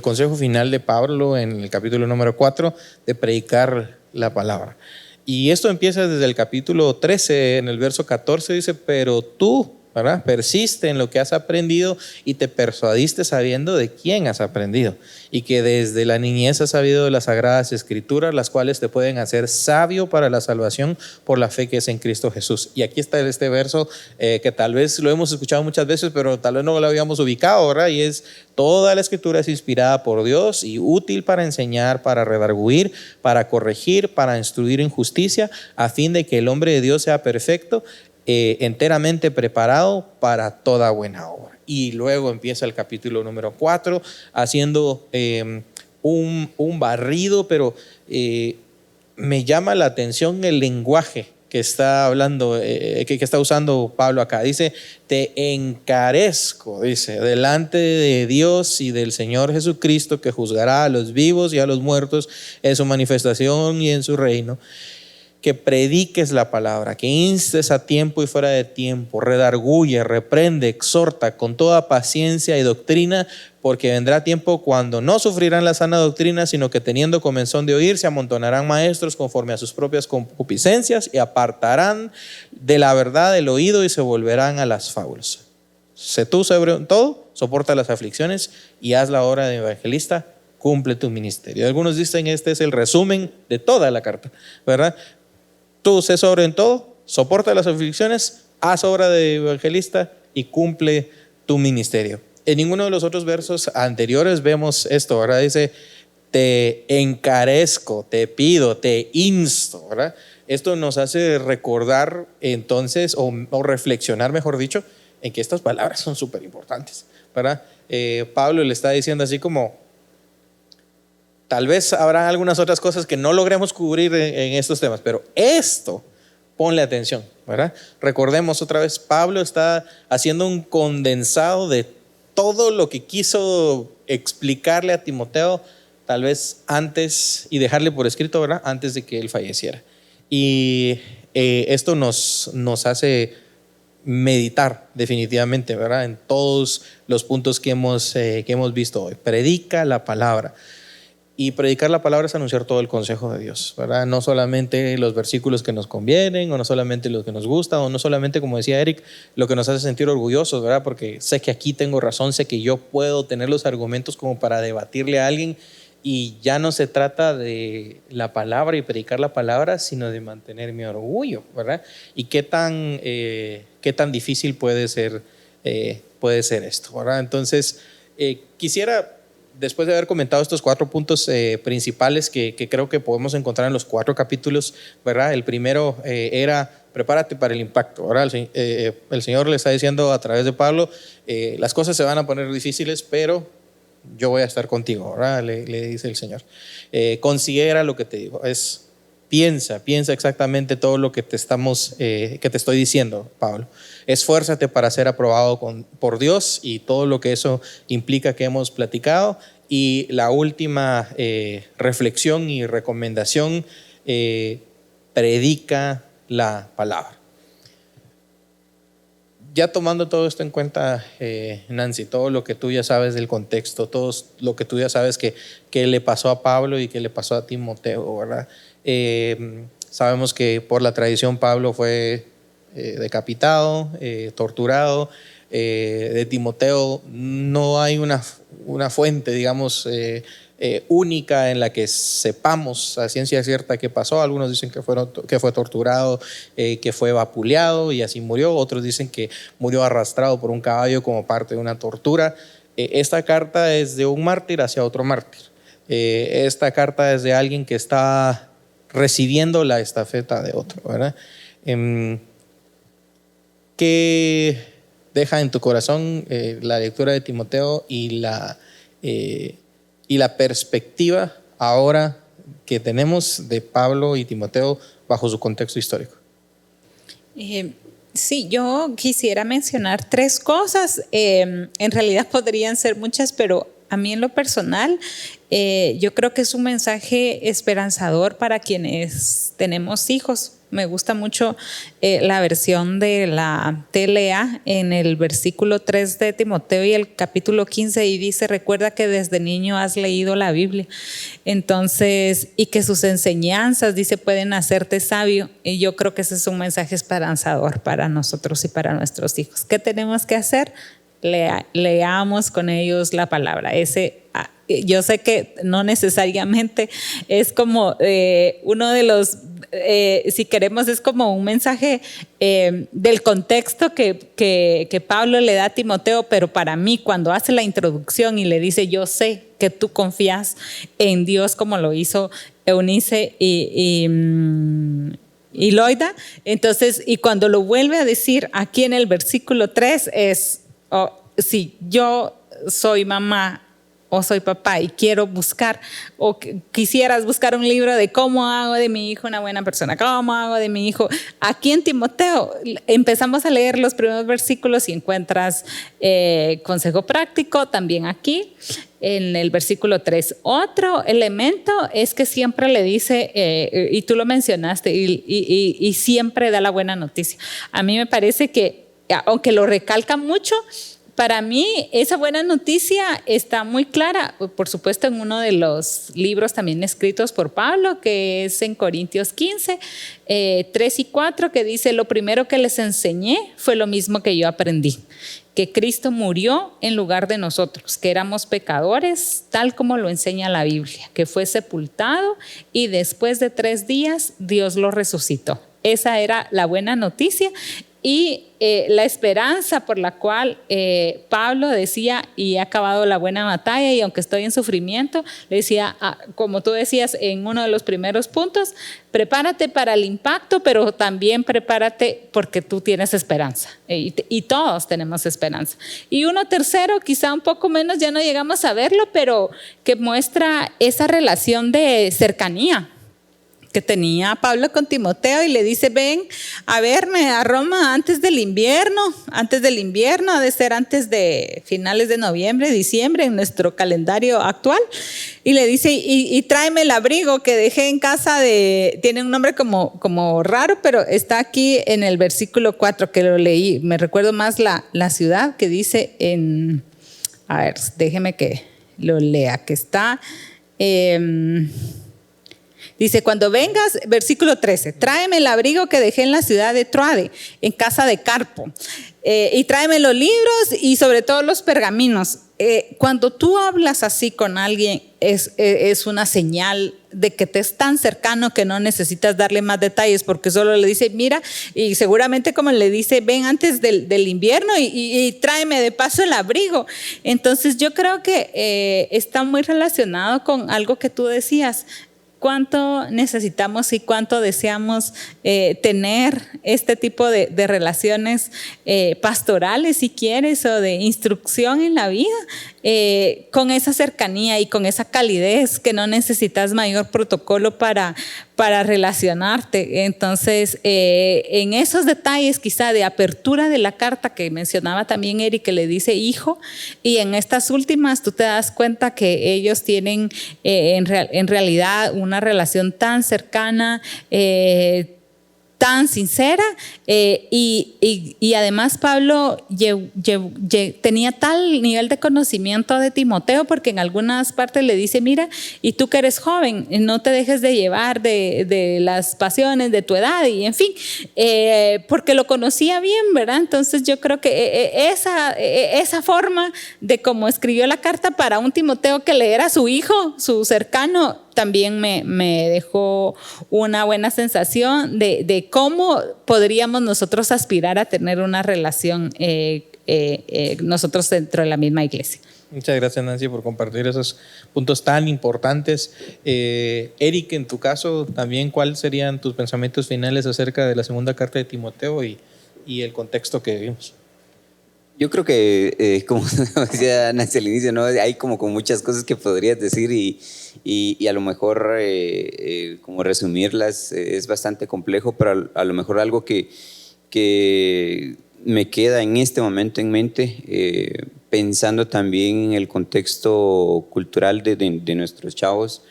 consejo final de Pablo en el capítulo número 4 de predicar la palabra. Y esto empieza desde el capítulo 13, en el verso 14 dice, pero tú, ¿verdad?, persiste en lo que has aprendido y te persuadiste sabiendo de quién has aprendido y que desde la niñez has sabido de las sagradas escrituras, las cuales te pueden hacer sabio para la salvación por la fe que es en Cristo Jesús. Y aquí está este verso que tal vez lo hemos escuchado muchas veces, pero tal vez no lo habíamos ubicado, ¿verdad? Y es: toda la escritura es inspirada por Dios y útil para enseñar, para redarguir, para corregir, para instruir en justicia, a fin de que el hombre de Dios sea perfecto, enteramente preparado para toda buena obra. Y luego empieza el capítulo número 4 haciendo un barrido, pero me llama la atención el lenguaje que está hablando, que está usando Pablo acá. Dice: te encarezco, dice, delante de Dios y del Señor Jesucristo, que juzgará a los vivos y a los muertos en su manifestación y en su reino, que prediques la palabra, que instes a tiempo y fuera de tiempo, redarguye, reprende, exhorta con toda paciencia y doctrina, porque vendrá tiempo cuando no sufrirán la sana doctrina, sino que teniendo comezón de oír, se amontonarán maestros conforme a sus propias concupiscencias y apartarán de la verdad el oído y se volverán a las fábulas. Sé tú sobre todo, soporta las aflicciones y haz la obra de evangelista, cumple tu ministerio. Algunos dicen este es el resumen de toda la carta, ¿verdad? Tú sé sobre en todo, soporta las aflicciones, haz obra de evangelista y cumple tu ministerio. En ninguno de los otros versos anteriores vemos esto, ¿verdad? Dice: te encarezco, te pido, te insto, ¿verdad? Esto nos hace recordar entonces, o reflexionar, mejor dicho, en que estas palabras son súper importantes, ¿verdad? Pablo le está diciendo así como: tal vez habrá algunas otras cosas que no logremos cubrir en estos temas, pero esto, ponle atención, ¿verdad? Recordemos otra vez, Pablo está haciendo un condensado de todo lo que quiso explicarle a Timoteo, tal vez antes, y dejarle por escrito, ¿verdad?, antes de que él falleciera. Y esto nos hace meditar definitivamente, ¿verdad?, en todos los puntos que hemos visto hoy. Predica la palabra. Y predicar la palabra es anunciar todo el consejo de Dios, ¿verdad? No solamente los versículos que nos convienen, o no solamente los que nos gustan, o no solamente, como decía Eric, lo que nos hace sentir orgullosos, ¿verdad? Porque sé que aquí tengo razón, sé que yo puedo tener los argumentos como para debatirle a alguien, y ya no se trata de la palabra y predicar la palabra, sino de mantener mi orgullo, ¿verdad? Y qué tan difícil puede ser esto, ¿verdad? Entonces, quisiera, después de haber comentado estos 4 puntos principales que creo que podemos encontrar en los 4 capítulos, ¿verdad? El primero era: prepárate para el impacto, ¿verdad? El Señor le está diciendo a través de Pablo, las cosas se van a poner difíciles, pero yo voy a estar contigo, ¿verdad? Le dice el Señor. Considera lo que te digo, piensa exactamente todo lo que te estoy diciendo, Pablo. Esfuérzate para ser aprobado por Dios y todo lo que eso implica que hemos platicado. Y la última reflexión y recomendación: predica la palabra. Ya tomando todo esto en cuenta, Nancy, todo lo que tú ya sabes del contexto, todo lo que tú ya sabes que le pasó a Pablo y que le pasó a Timoteo, ¿verdad? Sabemos que por la tradición Pablo fue decapitado, torturado. De Timoteo no hay una fuente, digamos, única en la que sepamos a ciencia cierta qué pasó. Algunos dicen que fue torturado, que fue vapuleado y así murió. Otros dicen que murió arrastrado por un caballo como parte de una tortura. Esta carta es de un mártir hacia otro mártir. Esta carta es de alguien que está recibiendo la estafeta de otro, ¿verdad? ¿Qué deja en tu corazón la lectura de Timoteo y y la perspectiva ahora que tenemos de Pablo y Timoteo bajo su contexto histórico. Sí, yo quisiera mencionar 3 cosas. En realidad podrían ser muchas, pero a mí en lo personal, yo creo que es un mensaje esperanzador para quienes tenemos hijos. Me gusta mucho la versión de la TLA en el versículo 3 de Timoteo y el capítulo 15, y dice: recuerda que desde niño has leído la Biblia, entonces, y que sus enseñanzas, dice, pueden hacerte sabio. Y yo creo que ese es un mensaje esperanzador para nosotros y para nuestros hijos. ¿Qué tenemos que hacer? Leamos con ellos la palabra. Yo sé que no necesariamente es como uno de los, si queremos, es como un mensaje del contexto que Pablo le da a Timoteo, pero para mí, cuando hace la introducción y le dice: yo sé que tú confías en Dios, como lo hizo Eunice y Loida, entonces, y cuando lo vuelve a decir aquí en el versículo 3 es: si yo soy mamá o soy papá y quiero buscar, o quisieras buscar un libro de cómo hago de mi hijo una buena persona, cómo hago de mi hijo, aquí en Timoteo empezamos a leer los primeros versículos y encuentras consejo práctico también aquí en el versículo 3. Otro elemento es que siempre le dice, y tú lo mencionaste, y siempre da la buena noticia. A mí me parece que, aunque lo recalca mucho, para mí esa buena noticia está muy clara, por supuesto, en uno de los libros también escritos por Pablo, que es en Corintios 15, 3 y 4, que dice: lo primero que les enseñé fue lo mismo que yo aprendí, que Cristo murió en lugar de nosotros, que éramos pecadores, tal como lo enseña la Biblia, que fue sepultado y después de 3 días Dios lo resucitó. Esa era la buena noticia. Y la esperanza por la cual Pablo decía: y he acabado la buena batalla, y aunque estoy en sufrimiento, le decía, como tú decías en uno de los primeros puntos, prepárate para el impacto, pero también prepárate porque tú tienes esperanza, y todos tenemos esperanza. Y uno tercero, quizá un poco menos, ya no llegamos a verlo, pero que muestra esa relación de cercanía que tenía Pablo con Timoteo, y le dice: ven a verme a Roma antes del invierno, ha de ser antes de finales de noviembre, diciembre en nuestro calendario actual, y le dice: y tráeme el abrigo que dejé en casa tiene un nombre como raro, pero está aquí en el versículo 4 que lo leí, me recuerdo más la ciudad, que dice a ver, déjeme que lo lea, que está dice: cuando vengas, versículo 13, tráeme el abrigo que dejé en la ciudad de Troade, en casa de Carpo, y tráeme los libros y sobre todo los pergaminos. Cuando tú hablas así con alguien, es una señal de que te es tan cercano que no necesitas darle más detalles, porque solo le dice: mira, y seguramente como le dice: ven antes del invierno y tráeme de paso el abrigo. Entonces yo creo que está muy relacionado con algo que tú decías: cuánto necesitamos y cuánto deseamos tener este tipo de relaciones pastorales, si quieres, o de instrucción en la vida, con esa cercanía y con esa calidez que no necesitas mayor protocolo para relacionarte. Entonces, en esos detalles quizá de apertura de la carta que mencionaba también Eric, que le dice hijo, y en estas últimas tú te das cuenta que ellos tienen en realidad una relación tan cercana, tan sincera, y además Pablo tenía tal nivel de conocimiento de Timoteo, porque en algunas partes le dice: mira, y tú que eres joven, no te dejes de llevar de las pasiones de tu edad, y en fin, porque lo conocía bien, ¿verdad? Entonces yo creo que esa forma de cómo escribió la carta para un Timoteo que le era su hijo, su cercano, también me dejó una buena sensación de cómo podríamos nosotros aspirar a tener una relación nosotros dentro de la misma iglesia. Muchas gracias, Nancy, por compartir esos puntos tan importantes. Eric, en tu caso también, ¿cuáles serían tus pensamientos finales acerca de la segunda carta de Timoteo y el contexto que vivimos? Yo creo que, como decía Nancy al inicio, ¿no? Hay como con muchas cosas que podrías decir y a lo mejor como resumirlas es bastante complejo, pero a lo mejor algo que me queda en este momento en mente, pensando también en el contexto cultural de nuestros chavos,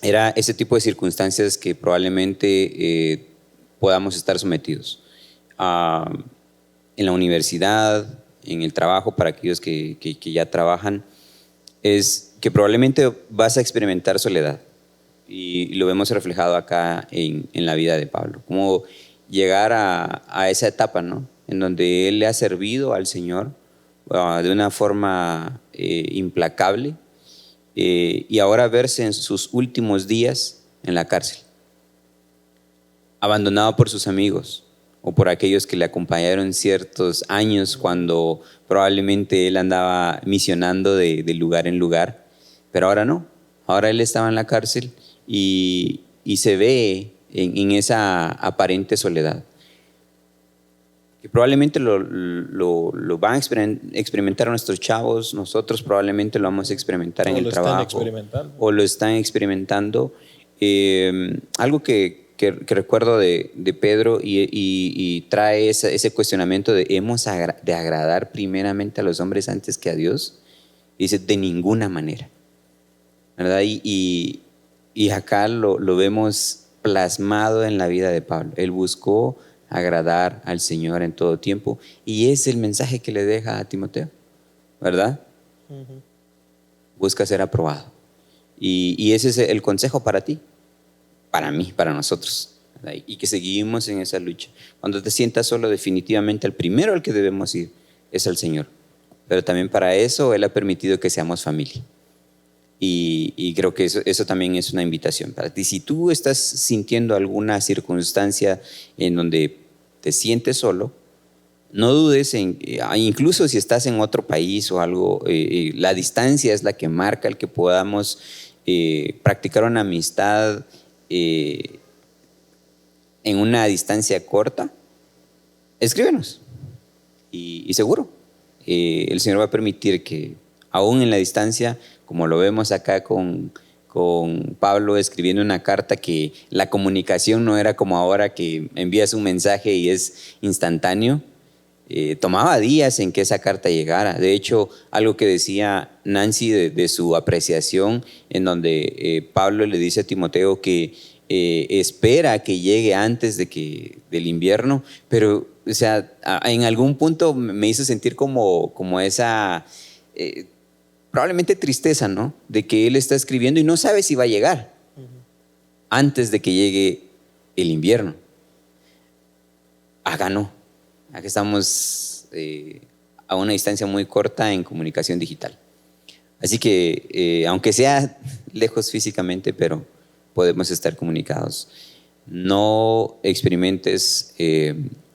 era ese tipo de circunstancias que probablemente podamos estar sometidos. En la universidad, en el trabajo, para aquellos que ya trabajan, es que probablemente vas a experimentar soledad. Y lo vemos reflejado acá en la vida de Pablo. Como llegar a esa etapa, ¿no? En donde él le ha servido al Señor de una forma implacable y ahora verse en sus últimos días en la cárcel, abandonado por sus amigos o por aquellos que le acompañaron ciertos años cuando probablemente él andaba misionando de lugar en lugar, pero ahora no, ahora él estaba en la cárcel y se ve en esa aparente soledad, que probablemente lo van a experimentar nuestros chavos, nosotros probablemente lo vamos a experimentar en el trabajo, o lo están experimentando. Algo que recuerdo de Pedro y trae ese cuestionamiento de hemos de agradar primeramente a los hombres antes que a Dios. Y dice, de ninguna manera, ¿verdad? Y acá lo vemos plasmado en la vida de Pablo. Él buscó agradar al Señor en todo tiempo y es el mensaje que le deja a Timoteo, ¿verdad? Uh-huh. Busca ser aprobado y ese es el consejo para ti, para mí, para nosotros, ¿verdad? Y que seguimos en esa lucha. Cuando te sientas solo, definitivamente el primero al que debemos ir es al Señor, pero también para eso Él ha permitido que seamos familia. Y creo que eso también es una invitación para ti. Si tú estás sintiendo alguna circunstancia en donde te sientes solo, no dudes incluso si estás en otro país o algo, la distancia es la que marca el que podamos practicar una amistad en una distancia corta. Escríbenos y seguro el Señor va a permitir que aún en la distancia, como lo vemos acá con Pablo escribiendo una carta, que la comunicación no era como ahora que envías un mensaje y es instantáneo, tomaba días en que esa carta llegara. De hecho, algo que decía Nancy de su apreciación, en donde Pablo le dice a Timoteo que espera que llegue antes del invierno, pero o sea, en algún punto me hizo sentir como esa probablemente tristeza, ¿no? De que él está escribiendo y no sabe si va a llegar antes de que llegue el invierno. Acá no. Acá estamos a una distancia muy corta en comunicación digital. Así que, aunque sea lejos físicamente, pero podemos estar comunicados. No experimentes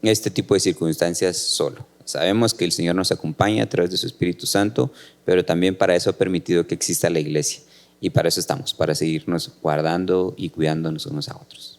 este tipo de circunstancias solo. Sabemos que el Señor nos acompaña a través de su Espíritu Santo, pero también para eso ha permitido que exista la iglesia. Y para eso estamos, para seguirnos guardando y cuidándonos unos a otros.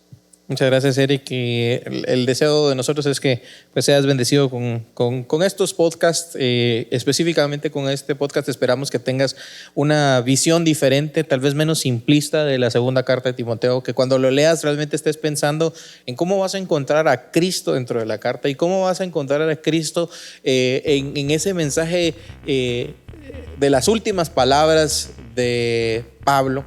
Muchas gracias, Eric. Y el deseo de nosotros es que pues, seas bendecido con estos podcasts. Específicamente con este podcast esperamos que tengas una visión diferente, tal vez menos simplista de la segunda carta de Timoteo, que cuando lo leas realmente estés pensando en cómo vas a encontrar a Cristo dentro de la carta y cómo vas a encontrar a Cristo en ese mensaje de las últimas palabras de Pablo.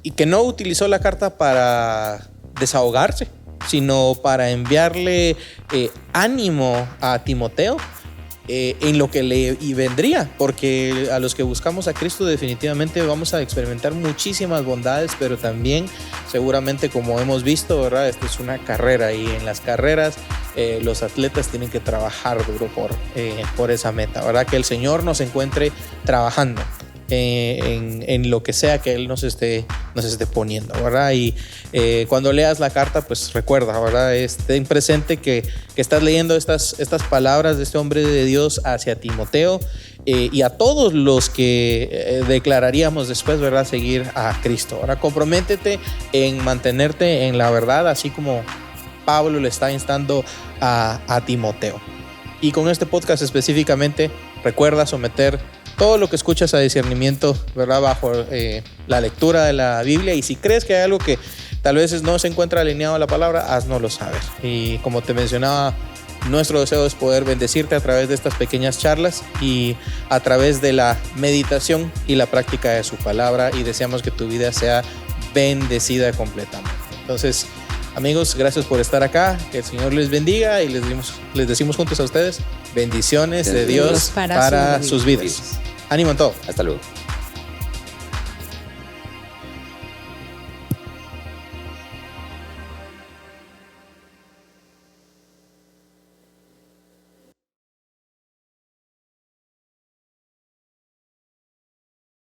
Y que no utilizó la carta para desahogarse, sino para enviarle ánimo a Timoteo en lo que le vendría, porque a los que buscamos a Cristo definitivamente vamos a experimentar muchísimas bondades, pero también seguramente, como hemos visto, ¿verdad? Esto es una carrera y en las carreras los atletas tienen que trabajar duro por esa meta, ¿verdad? Que el Señor nos encuentre trabajando en lo que sea que Él nos esté poniendo, ¿verdad? Y cuando leas la carta, pues recuerda, ¿verdad? Ten presente que estás leyendo estas palabras de este hombre de Dios hacia Timoteo y a todos los que declararíamos después, ¿verdad? Seguir a Cristo. Ahora comprométete en mantenerte en la verdad, así como Pablo le está instando a Timoteo. Y con este podcast específicamente, recuerda someter todo lo que escuchas a discernimiento, ¿verdad? Bajo la lectura de la Biblia. Y si crees que hay algo que tal vez no se encuentra alineado a la palabra, haznoslo saber. Y como te mencionaba, nuestro deseo es poder bendecirte a través de estas pequeñas charlas y a través de la meditación y la práctica de su palabra, y deseamos que tu vida sea bendecida completamente. Entonces, amigos, gracias por estar acá, que el Señor les bendiga, y les decimos juntos a ustedes bendiciones de Dios para sus vidas. Ánimo en todo. Hasta luego.